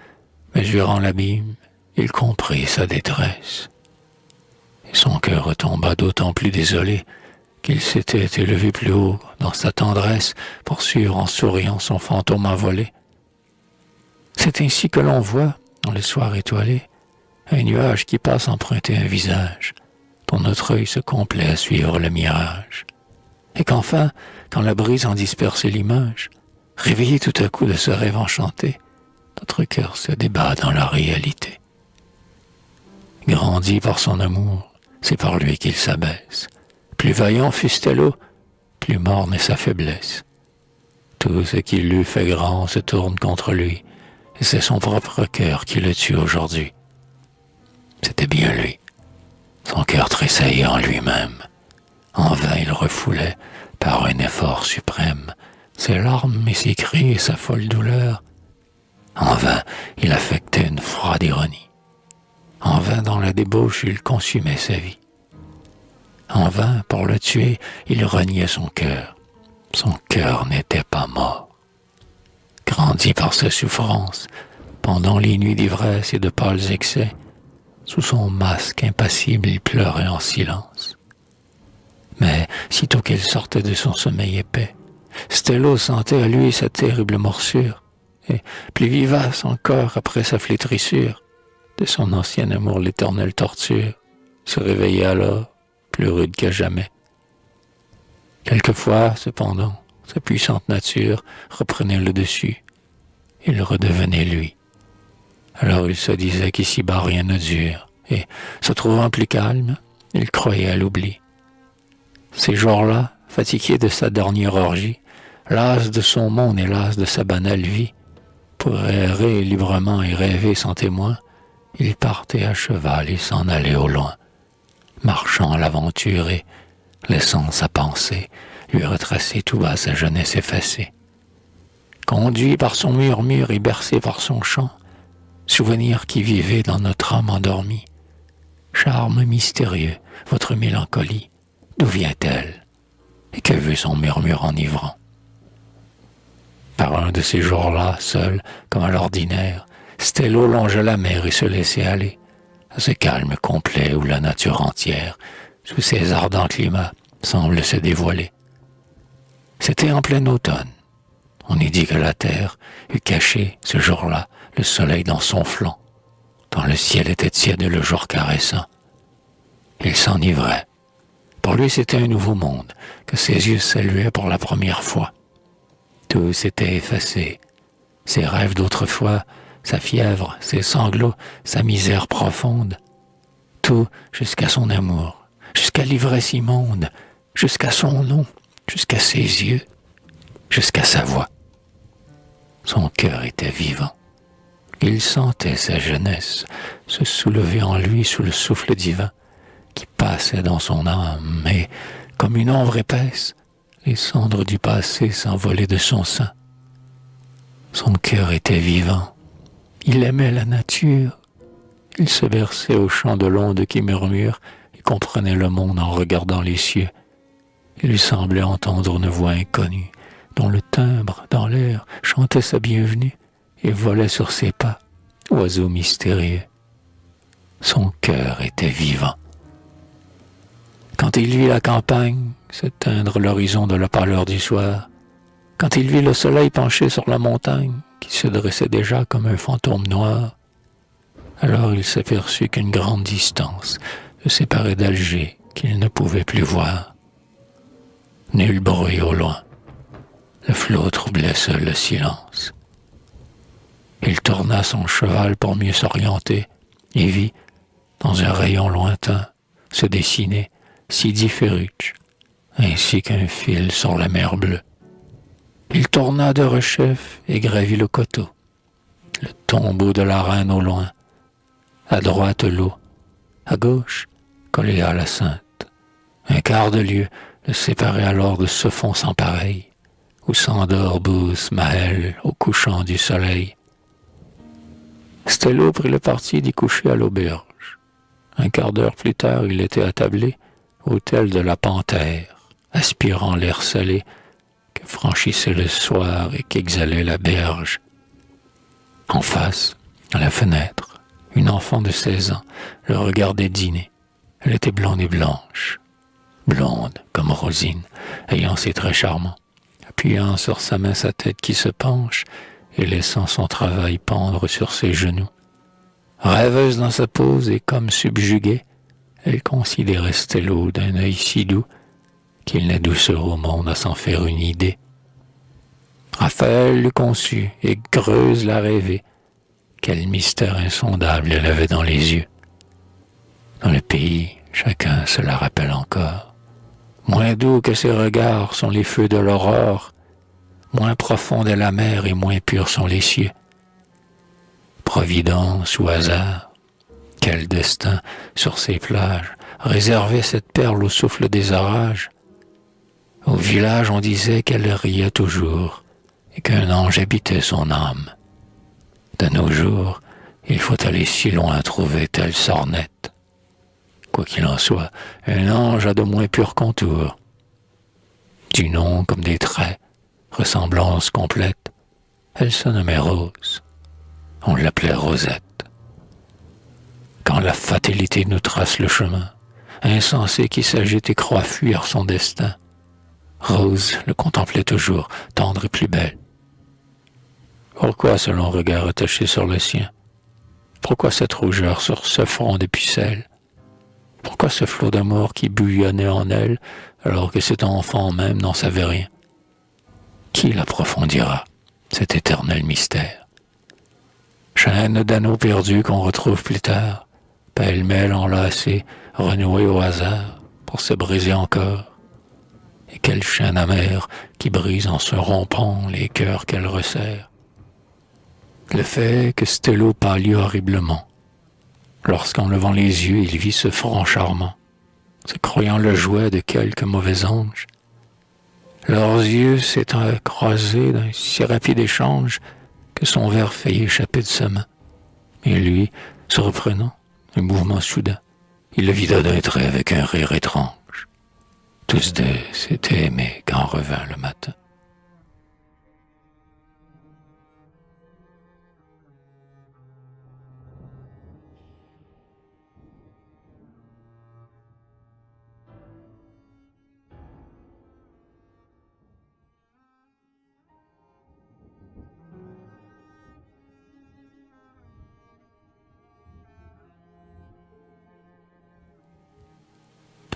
mesurant l'abîme, il comprit sa détresse, et son cœur retomba d'autant plus désolé qu'il s'était élevé plus haut dans sa tendresse pour suivre en souriant son fantôme envolé. C'est ainsi que l'on voit, dans le soir étoilé, un nuage qui passe emprunter un visage, dont notre œil se complaît à suivre le mirage. Et qu'enfin, quand la brise en disperse l'image, réveillé tout à coup de ce rêve enchanté, notre cœur se débat dans la réalité. Grandi par son amour, c'est par lui qu'il s'abaisse. Plus vaillant fut Stello, plus morne est sa faiblesse. Tout ce qui l'eût fait grand se tourne contre lui, et c'est son propre cœur qui le tue aujourd'hui. C'était bien lui. Son cœur tressaillait en lui-même. En vain il refoulait, par un effort suprême, ses larmes et ses cris et sa folle douleur. En vain il affectait une froide ironie. En vain dans la débauche il consumait sa vie. En vain, pour le tuer, il reniait son cœur. Son cœur n'était pas mort. Grandi par sa souffrance, pendant les nuits d'ivresse et de pâles excès, sous son masque impassible, il pleurait en silence. Mais, sitôt qu'il sortait de son sommeil épais, Stello sentait à lui sa terrible morsure, et, plus vivace encore après sa flétrissure, de son ancien amour l'éternelle torture, se réveillait alors, plus rude que jamais. Quelquefois, cependant, sa puissante nature reprenait le dessus. Il redevenait lui. Alors il se disait qu'ici-bas rien ne dure, et, se trouvant plus calme, il croyait à l'oubli. Ces jours-là, fatigué de sa dernière orgie, las de son monde et las de sa banale vie, pour errer librement et rêver sans témoin, il partait à cheval et s'en allait au loin, marchant à l'aventure et laissant sa pensée lui retracer tout bas sa jeunesse effacée. Conduit par son murmure et bercé par son chant, souvenir qui vivait dans notre âme endormie, charme mystérieux, votre mélancolie, d'où vient-elle? Et que veut son murmure enivrant? Par un de ces jours-là, seul, comme à l'ordinaire, Stello longeait la mer et se laissait aller, à ce calme complet où la nature entière, sous ses ardents climats, semble se dévoiler. C'était en plein automne. On eût dit que la terre eût caché, ce jour-là, le soleil dans son flanc, tant le ciel était tiède et le jour caressant. Il s'enivrait. Pour lui, c'était un nouveau monde, que ses yeux saluaient pour la première fois. Tout s'était effacé. Ses rêves d'autrefois, sa fièvre, ses sanglots, sa misère profonde. Tout jusqu'à son amour, jusqu'à l'ivresse immonde, jusqu'à son nom, jusqu'à ses yeux, jusqu'à sa voix. Son cœur était vivant. Il sentait sa jeunesse se soulever en lui sous le souffle divin qui passait dans son âme, et, comme une ombre épaisse, les cendres du passé s'envolaient de son sein. Son cœur était vivant. Il aimait la nature. Il se berçait au chant de l'onde qui murmure et comprenait le monde en regardant les cieux. Il lui semblait entendre une voix inconnue, dont le timbre, dans l'air, chantait sa bienvenue et volait sur ses pas, oiseau mystérieux. Son cœur était vivant. Quand il vit la campagne s'éteindre l'horizon de la pâleur du soir, quand il vit le soleil penché sur la montagne, qui se dressait déjà comme un fantôme noir, alors il s'aperçut qu'une grande distance le séparait d'Alger qu'il ne pouvait plus voir. Nul bruit au loin. Le flot troublait seul le silence. Il tourna son cheval pour mieux s'orienter et vit, dans un rayon lointain, se dessiner Sidi Ferruch, ainsi qu'un fil sur la mer bleue. Il tourna de rechef et gravit le coteau, le tombeau de la reine au loin. À droite l'eau, à gauche, collé à la Sainte. Un quart de lieue le séparait alors de ce fond sans pareil, où s'endort Bous Mahel au couchant du soleil. Stello prit le parti d'y coucher à l'auberge. Un quart d'heure plus tard, il était attablé, hôtel de la Panthère, aspirant l'air salé que franchissait le soir et qu'exhalait la berge. En face, à la fenêtre, une enfant de 16 ans le regardait dîner. Elle était blonde et blanche, blonde comme Rosine, ayant ses traits charmants, appuyant sur sa main sa tête qui se penche et laissant son travail pendre sur ses genoux. Rêveuse dans sa pose et comme subjuguée, elle considérait Stello d'un œil si doux qu'il n'est douceur au monde à s'en faire une idée. Raphaël l'eût conçu et Greuze l'a rêvé. Quel mystère insondable elle avait dans les yeux. Dans le pays, chacun se la rappelle encore. Moins doux que ses regards sont les feux de l'aurore, moins profonde est la mer et moins purs sont les cieux. Providence ou hasard, quel destin sur ces plages réservait cette perle au souffle des orages. Au village on disait qu'elle riait toujours et qu'un ange habitait son âme. De nos jours, il faut aller si loin à trouver telle sornette. Quoi qu'il en soit, un ange a de moins purs contours. Du nom comme des traits, ressemblance complète, elle se nommait Rose. On l'appelait Rosette. Quand la fatalité nous trace le chemin, insensé qui s'agite et croit fuir son destin, Rose le contemplait toujours, tendre et plus belle. Pourquoi ce long regard attaché sur le sien? Pourquoi cette rougeur sur ce front de pucelle? Pourquoi ce flot d'amour qui bouillonnait en elle alors que cet enfant même n'en savait rien? Qui l'approfondira, cet éternel mystère? Chaîne d'anneaux perdus qu'on retrouve plus tard, pêle-mêle enlacés, renoués au hasard, pour se briser encore. Et quelle chaîne amère qui brise en se rompant les cœurs qu'elle resserre. Le fait que Stello pâlit horriblement. Lorsqu'en levant les yeux, il vit ce front charmant, se croyant le jouet de quelque mauvais ange. Leurs yeux s'étant croisés d'un si rapide échange que son verre faillit échapper de sa main. Et lui, se reprenant, un mouvement soudain, il le vida d'un trait avec un rire étrange. Tous deux s'étaient aimés quand revint le matin.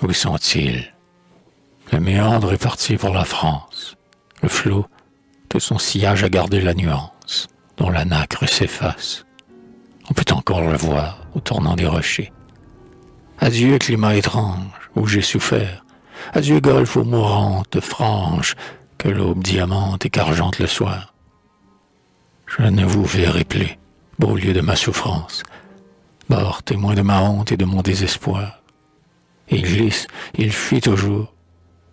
Où sont-ils? Le méandre est parti pour la France. Le flot, de son sillage a gardé la nuance, dont la nacre s'efface. On peut encore le voir au tournant des rochers. Adieu, climat étrange, où j'ai souffert. Adieu golfe aux mourantes franges, que l'aube diamante et qu'argente le soir. Je ne vous verrai plus, beau lieu de ma souffrance, bord témoin de ma honte et de mon désespoir. Il glisse, il fuit toujours,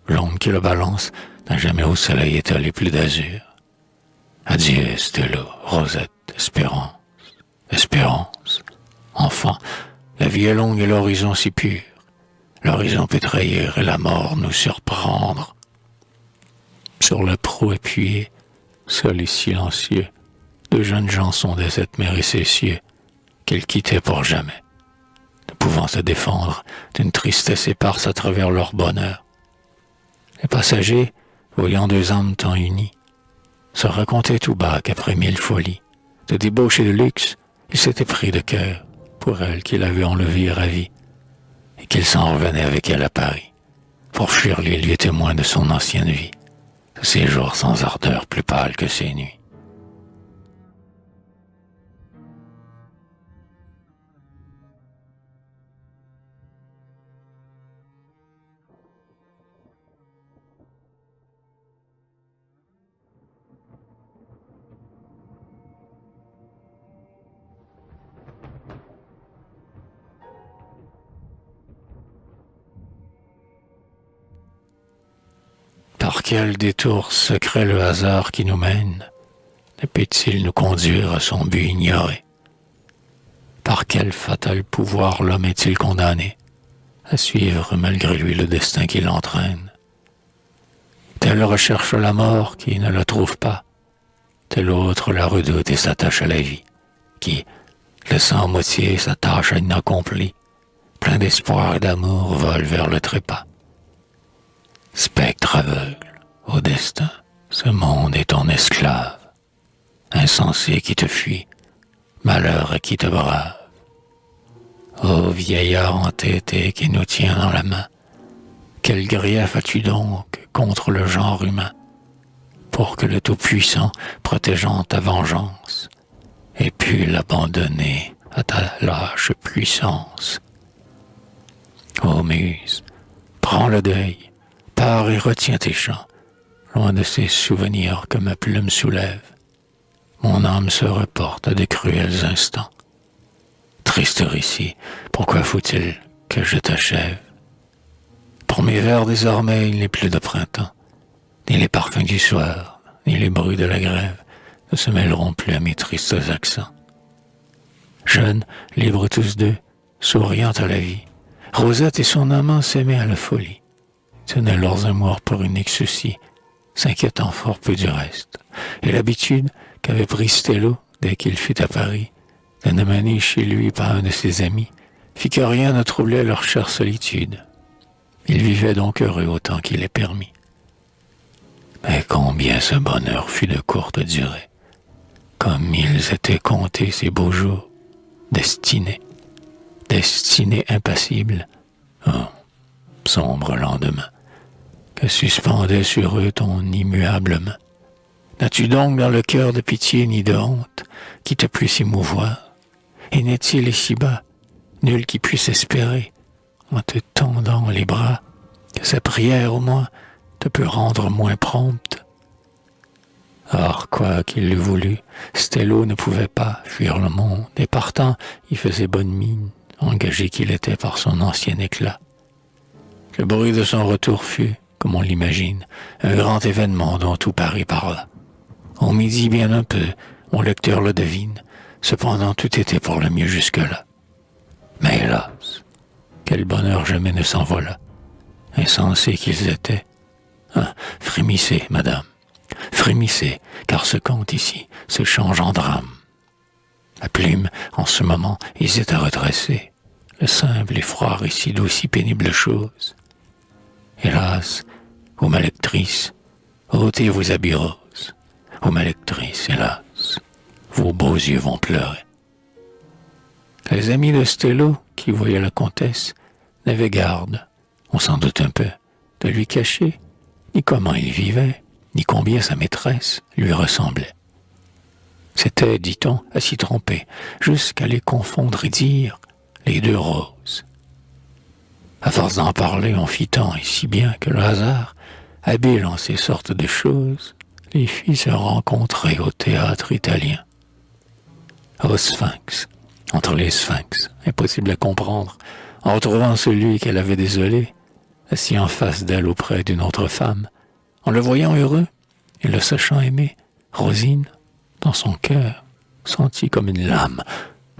l'ombre qui le balance n'a jamais au soleil étalé plus d'azur. Adieu, Stello, Rosette, Espérance, Espérance. Enfant, la vie est longue et l'horizon si pur. L'horizon peut trahir et la mort nous surprendre. Sur le proue appuyé, seul et silencieux, deux jeunes gens sondaient cette mer et ces cieux qu'ils quittaient pour jamais, ne pouvant se défendre d'une tristesse éparse à travers leur bonheur. Les passagers, voyant deux âmes tant unies, se racontaient tout bas qu'après 1000 folies, de débauche et de luxe, il s'était pris de cœur pour elle qu'il avait enlevée et ravie, et qu'il s'en revenait avec elle à Paris, pour fuir les lieux témoins de son ancienne vie, de ses jours sans ardeur plus pâles que ses nuits. Par quel détour secret le hasard qui nous mène ne peut-il nous conduire à son but ignoré? Par quel fatal pouvoir l'homme est-il condamné à suivre malgré lui le destin qui l'entraîne? Tel recherche la mort qui ne la trouve pas, tel autre la redoute et s'attache à la vie, qui, laissant à moitié sa tâche inaccomplie, plein d'espoir et d'amour, vole vers le trépas. Spectre aveugle, au destin, ce monde est ton esclave. Insensé qui te fuit, malheur à qui te brave. Ô vieillard entêté qui nous tient dans la main, quel grief as-tu donc contre le genre humain, pour que le Tout-Puissant, protégeant ta vengeance, ait pu l'abandonner à ta lâche puissance? Ô Muse, prends le deuil, pars et retiens tes chants, loin de ces souvenirs que ma plume soulève. Mon âme se reporte à de cruels instants. Triste récit, pourquoi faut-il que je t'achève? Pour mes vers désormais, il n'est plus de printemps, ni les parfums du soir, ni les bruits de la grève ne se mêleront plus à mes tristes accents. Jeunes, libres tous deux, souriant à la vie, Rosette et son amant s'aimaient à la folie, tenaient leurs amours pour unique souci, s'inquiétant fort peu du reste, et l'habitude qu'avait pris Stello, dès qu'il fut à Paris, de ne mener chez lui pas un de ses amis, fit que rien ne troublait leur chère solitude. Ils vivaient donc heureux autant qu'il est permis. Mais combien ce bonheur fut de courte durée, comme ils étaient comptés ces beaux jours, destinés impassibles, oh, sombre lendemain, que suspendait sur eux ton immuable main. N'as-tu donc dans le cœur de pitié ni de honte qui te puisse émouvoir? Et n'est-il ici-bas nul qui puisse espérer, en te tendant les bras, que sa prière au moins te peut rendre moins prompte? Or, quoi qu'il l'eût voulu, Stello ne pouvait pas fuir le monde, et partant, il faisait bonne mine, engagé qu'il était par son ancien éclat. Le bruit de son retour fut, comme on l'imagine, un grand événement dont tout Paris parla. Au midi bien un peu, mon lecteur le devine, cependant tout était pour le mieux jusque-là. Mais hélas, quel bonheur jamais ne s'envola. Insensés qu'ils étaient. Ah, frémissez, madame, frémissez, car ce conte ici se change en drame. La plume, en ce moment, hésite à redresser le simple et froid récit d'aussi pénible chose. Hélas, ô ma lectrice, ôtez vos habits roses. Ô ma lectrice, hélas, vos beaux yeux vont pleurer. Les amis de Stello, qui voyaient la comtesse, n'avaient garde, on s'en doute un peu, de lui cacher ni comment il vivait, ni combien sa maîtresse lui ressemblait. C'était, dit-on, à s'y tromper, jusqu'à les confondre et dire les deux roses. À force d'en parler, on fit tant et si bien que le hasard, habile en ces sortes de choses, les fit se rencontrer au théâtre italien. Au Sphinx, entre les Sphinx, impossible à comprendre, en retrouvant celui qu'elle avait désolé, assis en face d'elle auprès d'une autre femme, en le voyant heureux et le sachant aimer, Rosine, dans son cœur, sentit comme une lame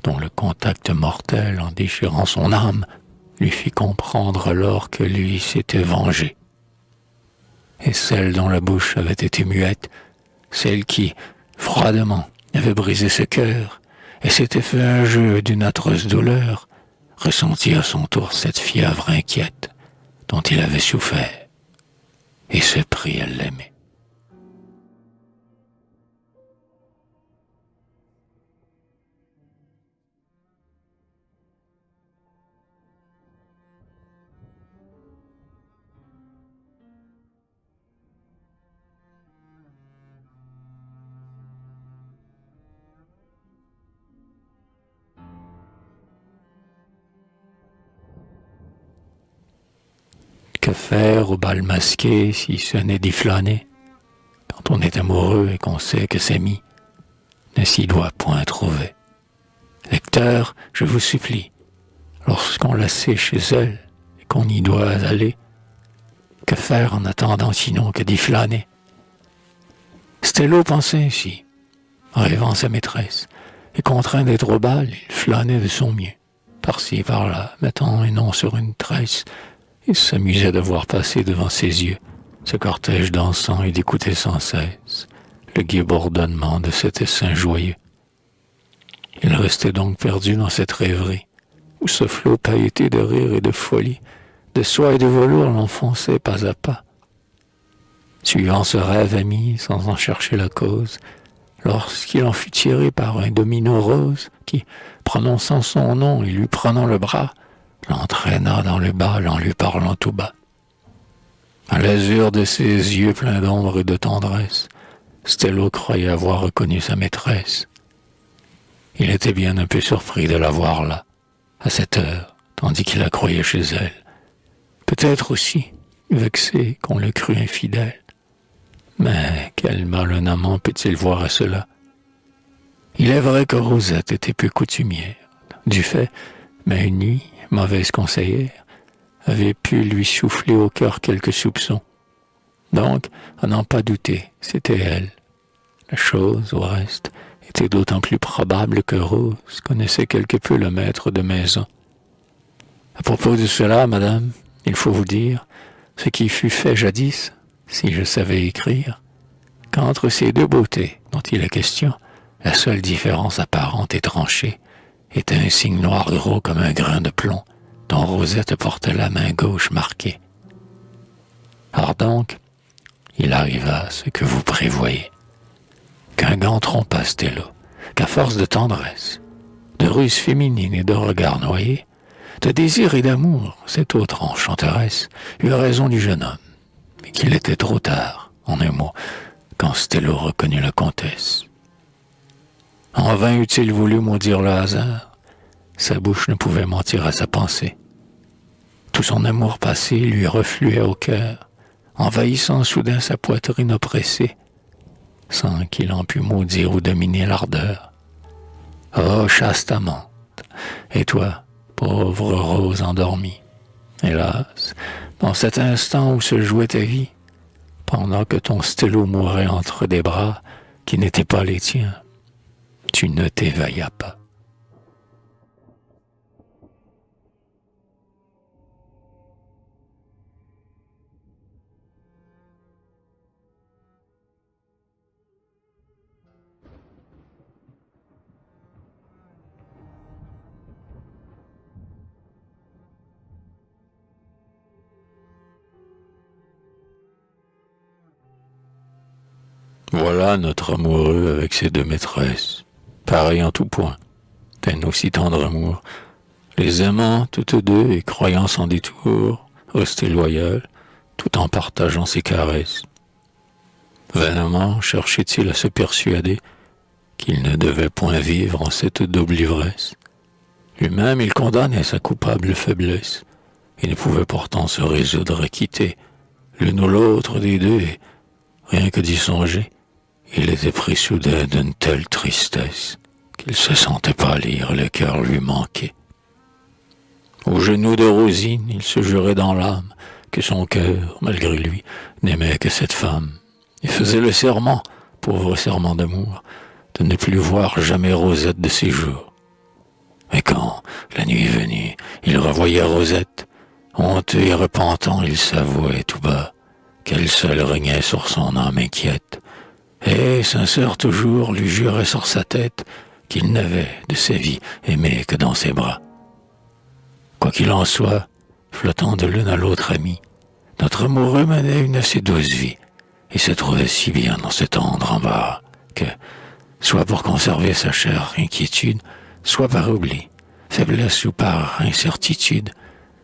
dont le contact mortel, en déchirant son âme, lui fit comprendre alors que lui s'était vengé. Et celle dont la bouche avait été muette, celle qui, froidement, avait brisé ce cœur et s'était fait un jeu d'une atroce douleur, ressentit à son tour cette fièvre inquiète dont il avait souffert et se prit à l'aimer. Que faire au bal masqué si ce n'est d'y flâner? Quand on est amoureux et qu'on sait que s'aimer ne s'y doit point trouver. Lecteur, je vous supplie, lorsqu'on la sait chez elle et qu'on y doit aller, que faire en attendant sinon que d'y flâner? Stello pensait ainsi, rêvant sa maîtresse, et contraint d'être au bal, il flânait de son mieux, par-ci par-là, mettant un nom sur une tresse, il s'amusait de voir passer devant ses yeux ce cortège dansant et d'écouter sans cesse le gai bourdonnement de cet essaim joyeux. Il restait donc perdu dans cette rêverie, où ce flot pailleté de rire et de folie, de soie et de velours l'enfonçait pas à pas. Suivant ce rêve ami, sans en chercher la cause, lorsqu'il en fut tiré par un domino rose qui, prononçant son nom et lui prenant le bras, l'entraîna dans le bal en lui parlant tout bas. À l'azur de ses yeux pleins d'ombre et de tendresse, Stello croyait avoir reconnu sa maîtresse. Il était bien un peu surpris de la voir là, à cette heure, tandis qu'il la croyait chez elle. Peut-être aussi vexé qu'on le crût infidèle. Mais quel malhonnête amant peut-il voir à cela? Il est vrai que Rosette était peu coutumière, du fait, mais une nuit, mauvaise conseillère, avait pu lui souffler au cœur quelques soupçons. Donc, à n'en pas douter, c'était elle. La chose, au reste, était d'autant plus probable que Rose connaissait quelque peu le maître de maison. À propos de cela, madame, il faut vous dire ce qui fut fait jadis, si je savais écrire, qu'entre ces deux beautés dont il est question, la seule différence apparente et tranchée était un signe noir gros comme un grain de plomb, dont Rosette portait la main gauche marquée. Or donc, il arriva ce que vous prévoyez, qu'un gant trompa Stello, qu'à force de tendresse, de ruse féminine et de regards noyés, de désir et d'amour, cette autre enchanteresse eut raison du jeune homme, mais qu'il était trop tard, en un mot, quand Stello reconnut la comtesse. En vain eût-il voulu maudire le hasard, sa bouche ne pouvait mentir à sa pensée. Tout son amour passé lui refluait au cœur, envahissant soudain sa poitrine oppressée, sans qu'il en pût maudire ou dominer l'ardeur. Oh, chaste amante, et toi, pauvre rose endormie, hélas, dans cet instant où se jouait ta vie, pendant que ton Stello mourait entre des bras qui n'étaient pas les tiens, tu ne t'éveillas pas. Voilà notre amoureux avec ses deux maîtresses, pareil en tout point, d'un aussi tendre amour, les aimant toutes deux et croyant sans détour rester loyales, tout en partageant ses caresses. Vainement cherchait-il à se persuader qu'il ne devait point vivre en cette double ivresse. Lui-même il condamnait sa coupable faiblesse, Ils ne pouvaient pourtant se résoudre à quitter l'une ou l'autre des deux, et rien que d'y songer, il était pris soudain d'une telle tristesse qu'il se sentait pâlir, le cœur lui manquait. Aux genoux de Rosine, il se jurait dans l'âme que son cœur, malgré lui, n'aimait que cette femme. Il faisait le serment, pauvre serment d'amour, de ne plus voir jamais Rosette de ses jours. Mais quand, la nuit venue, il revoyait Rosette, honteux et repentant, il s'avouait tout bas qu'elle seule régnait sur son âme inquiète, et, sincère toujours, lui jurait sur sa tête qu'il n'avait de sa vie aimé que dans ses bras. Quoi qu'il en soit, flottant de l'une à l'autre amie, notre amoureux menait une assez douce vie, et se trouvait si bien dans ce tendre embarras que, soit pour conserver sa chère inquiétude, soit par oubli, faiblesse ou par incertitude,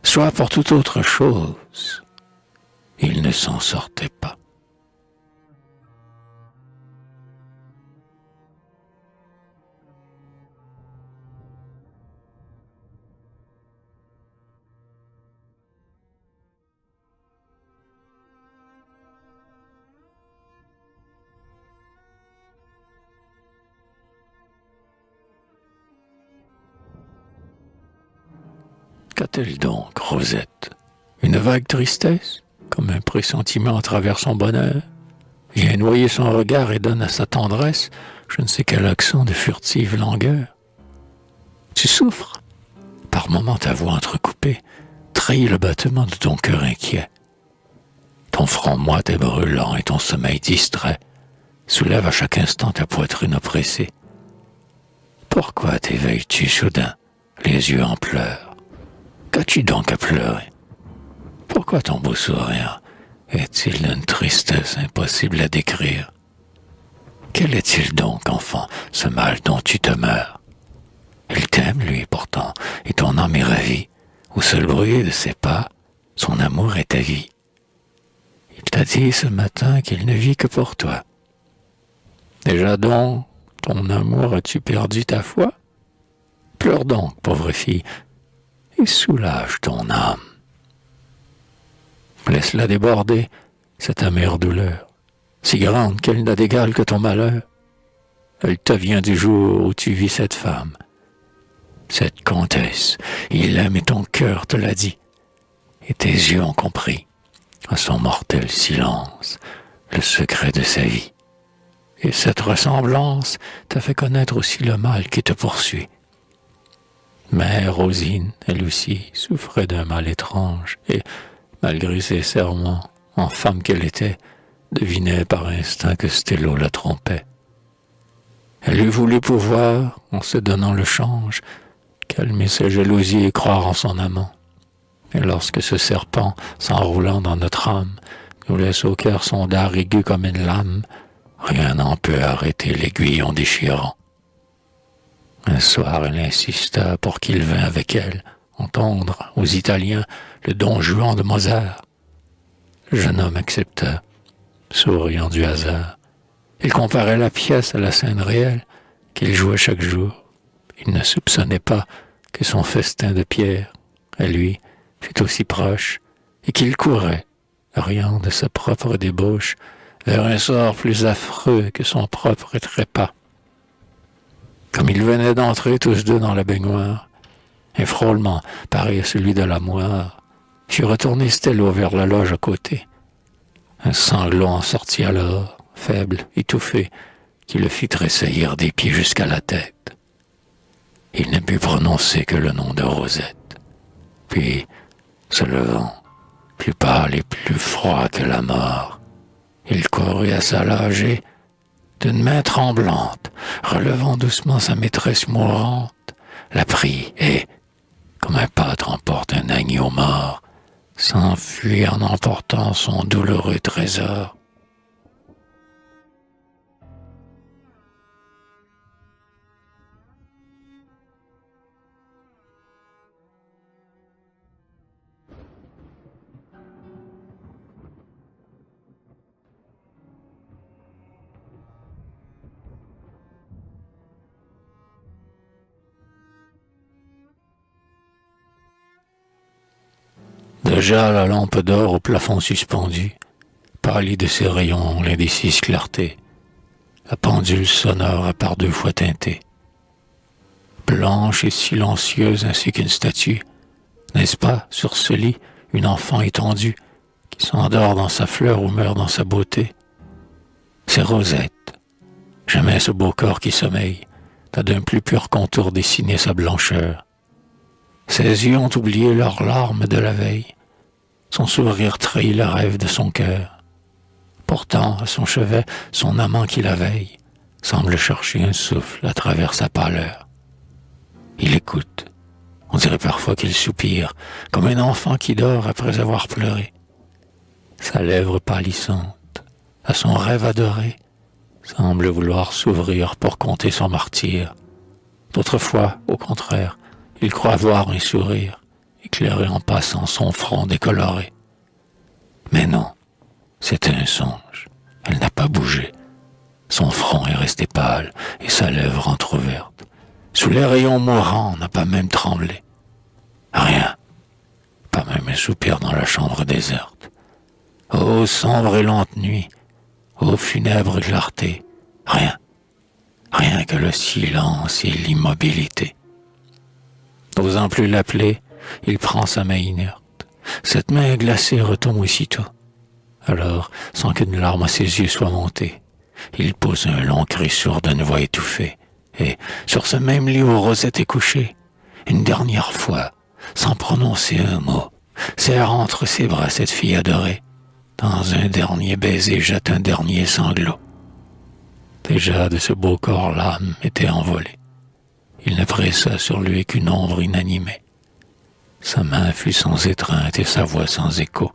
soit pour toute autre chose, il ne s'en sortait pas. Qu'a-t-elle donc, Rosette? Une vague tristesse, comme un pressentiment à travers son bonheur, vient noyer son regard et donne à sa tendresse je ne sais quel accent de furtive langueur. Tu souffres? Par moments ta voix entrecoupée trahit le battement de ton cœur inquiet. Ton front moite et brûlant et ton sommeil distrait soulèvent à chaque instant ta poitrine oppressée. Pourquoi t'éveilles-tu soudain, les yeux en pleurs? Qu'as-tu donc à pleurer? Pourquoi ton beau sourire est-il d'une tristesse impossible à décrire? Quel est-il donc, enfant, ce mal dont tu te meurs? Il t'aime, lui, pourtant, et ton âme est ravie. Au seul bruit de ses pas, son amour est ta vie. Il t'a dit ce matin qu'il ne vit que pour toi. Déjà donc, ton amour, as-tu perdu ta foi? Pleure donc, pauvre fille, et soulage ton âme. Laisse-la déborder, cette amère douleur, si grande qu'elle n'a d'égal que ton malheur. Elle te vient du jour où tu vis cette femme, cette comtesse. Il aime et ton cœur te l'a dit, et tes yeux ont compris, à son mortel silence, le secret de sa vie. Et cette ressemblance t'a fait connaître aussi le mal qui te poursuit. Mais Rosine, elle aussi, souffrait d'un mal étrange, et, malgré ses serments, en femme qu'elle était, devinait par instinct que Stello la trompait. Elle eût voulu pouvoir, en se donnant le change, calmer sa jalousie et croire en son amant. Et lorsque ce serpent, s'enroulant dans notre âme, nous laisse au cœur son dard aigu comme une lame, rien n'en peut arrêter l'aiguillon déchirant. Un soir, elle insista pour qu'il vînt avec elle entendre aux Italiens le Don Juan de Mozart. Le jeune homme accepta, souriant du hasard. Il comparait la pièce à la scène réelle qu'il jouait chaque jour. Il ne soupçonnait pas que son festin de pierre, à lui, fût aussi proche, et qu'il courait, riant de sa propre débauche, vers un sort plus affreux que son propre trépas. Comme ils venaient d'entrer tous deux dans la baignoire, un frôlement, pareil à celui de la moire, fit retourner Stello vers la loge à côté. Un sanglot en sortit alors, faible, étouffé, qui le fit tressaillir des pieds jusqu'à la tête. Il ne put prononcer que le nom de Rosette. Puis, se levant, plus pâle et plus froid que la mort, il courut à sa loge et, d'une main tremblante, relevant doucement sa maîtresse mourante, la prit et, comme un pâtre emporte un agneau mort, s'enfuit en emportant son douloureux trésor. Déjà la lampe d'or au plafond suspendue pâlit de ses rayons l'indécise clarté. La pendule sonore a par 2 fois teinté. Blanche et silencieuse ainsi qu'une statue, n'est-ce pas, sur ce lit, une enfant étendue, qui s'endort dans sa fleur ou meurt dans sa beauté? C'est Rosette, jamais ce beau corps qui sommeille, n'a d'un plus pur contour dessiné sa blancheur. Ses yeux ont oublié leurs larmes de la veille, son sourire trahit le rêve de son cœur. Pourtant, à son chevet, son amant qui la veille semble chercher un souffle à travers sa pâleur. Il écoute. On dirait parfois qu'il soupire, comme un enfant qui dort après avoir pleuré. Sa lèvre pâlissante, à son rêve adoré, semble vouloir s'ouvrir pour compter son martyre. D'autres fois, au contraire, il croit voir un sourire, éclairer en passant son front décoloré. Mais non, c'était un songe. Elle n'a pas bougé. Son front est resté pâle et sa lèvre entr'ouverte. Sous les rayons mourants, n'a pas même tremblé. Rien. Pas même un soupir dans la chambre déserte. Ô sombre et lente nuit, ô funèbre clarté, rien. Rien que le silence et l'immobilité. N'osant plus l'appeler, il prend sa main inerte. Cette main glacée retombe aussitôt. Alors, sans qu'une larme à ses yeux soit montée, il pose un long cri sourd d'une voix étouffée. Et, sur ce même lit où Rosette est couchée, une dernière fois, sans prononcer un mot, serre entre ses bras cette fille adorée. Dans un dernier baiser jette un dernier sanglot. Déjà de ce beau corps l'âme était envolée. Il ne pressa sur lui qu'une ombre inanimée. Sa main fut sans étreinte et sa voix sans écho.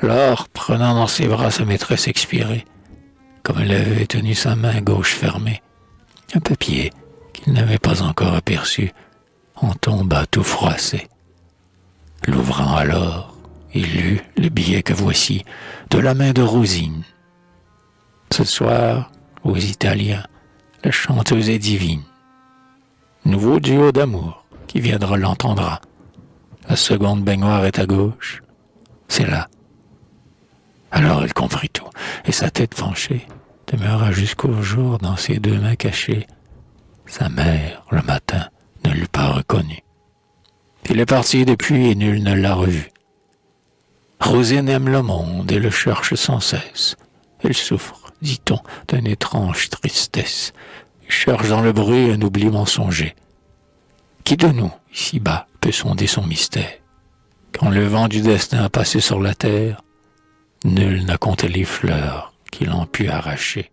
Alors, prenant dans ses bras sa maîtresse expirée, comme elle avait tenu sa main gauche fermée, un papier qu'il n'avait pas encore aperçu en tomba tout froissé. L'ouvrant alors, il lut le billet que voici, de la main de Rosine. Ce soir, aux Italiens, la chanteuse est divine. Nouveau duo d'amour, qui viendra l'entendra. La seconde baignoire est à gauche, c'est là. Alors elle comprit tout, et sa tête penchée demeura jusqu'au jour dans ses 2 mains cachées. Sa mère, le matin, ne l'eût pas reconnu. Il est parti depuis et nul ne l'a revu. Rosine aime le monde et le cherche sans cesse. Elle souffre, dit-on, d'une étrange tristesse, et cherche dans le bruit un oubli mensonger. Qui de nous, ici-bas, peut sonder son mystère? Quand le vent du destin a passé sur la terre, nul n'a compté les fleurs qu'il en put arracher.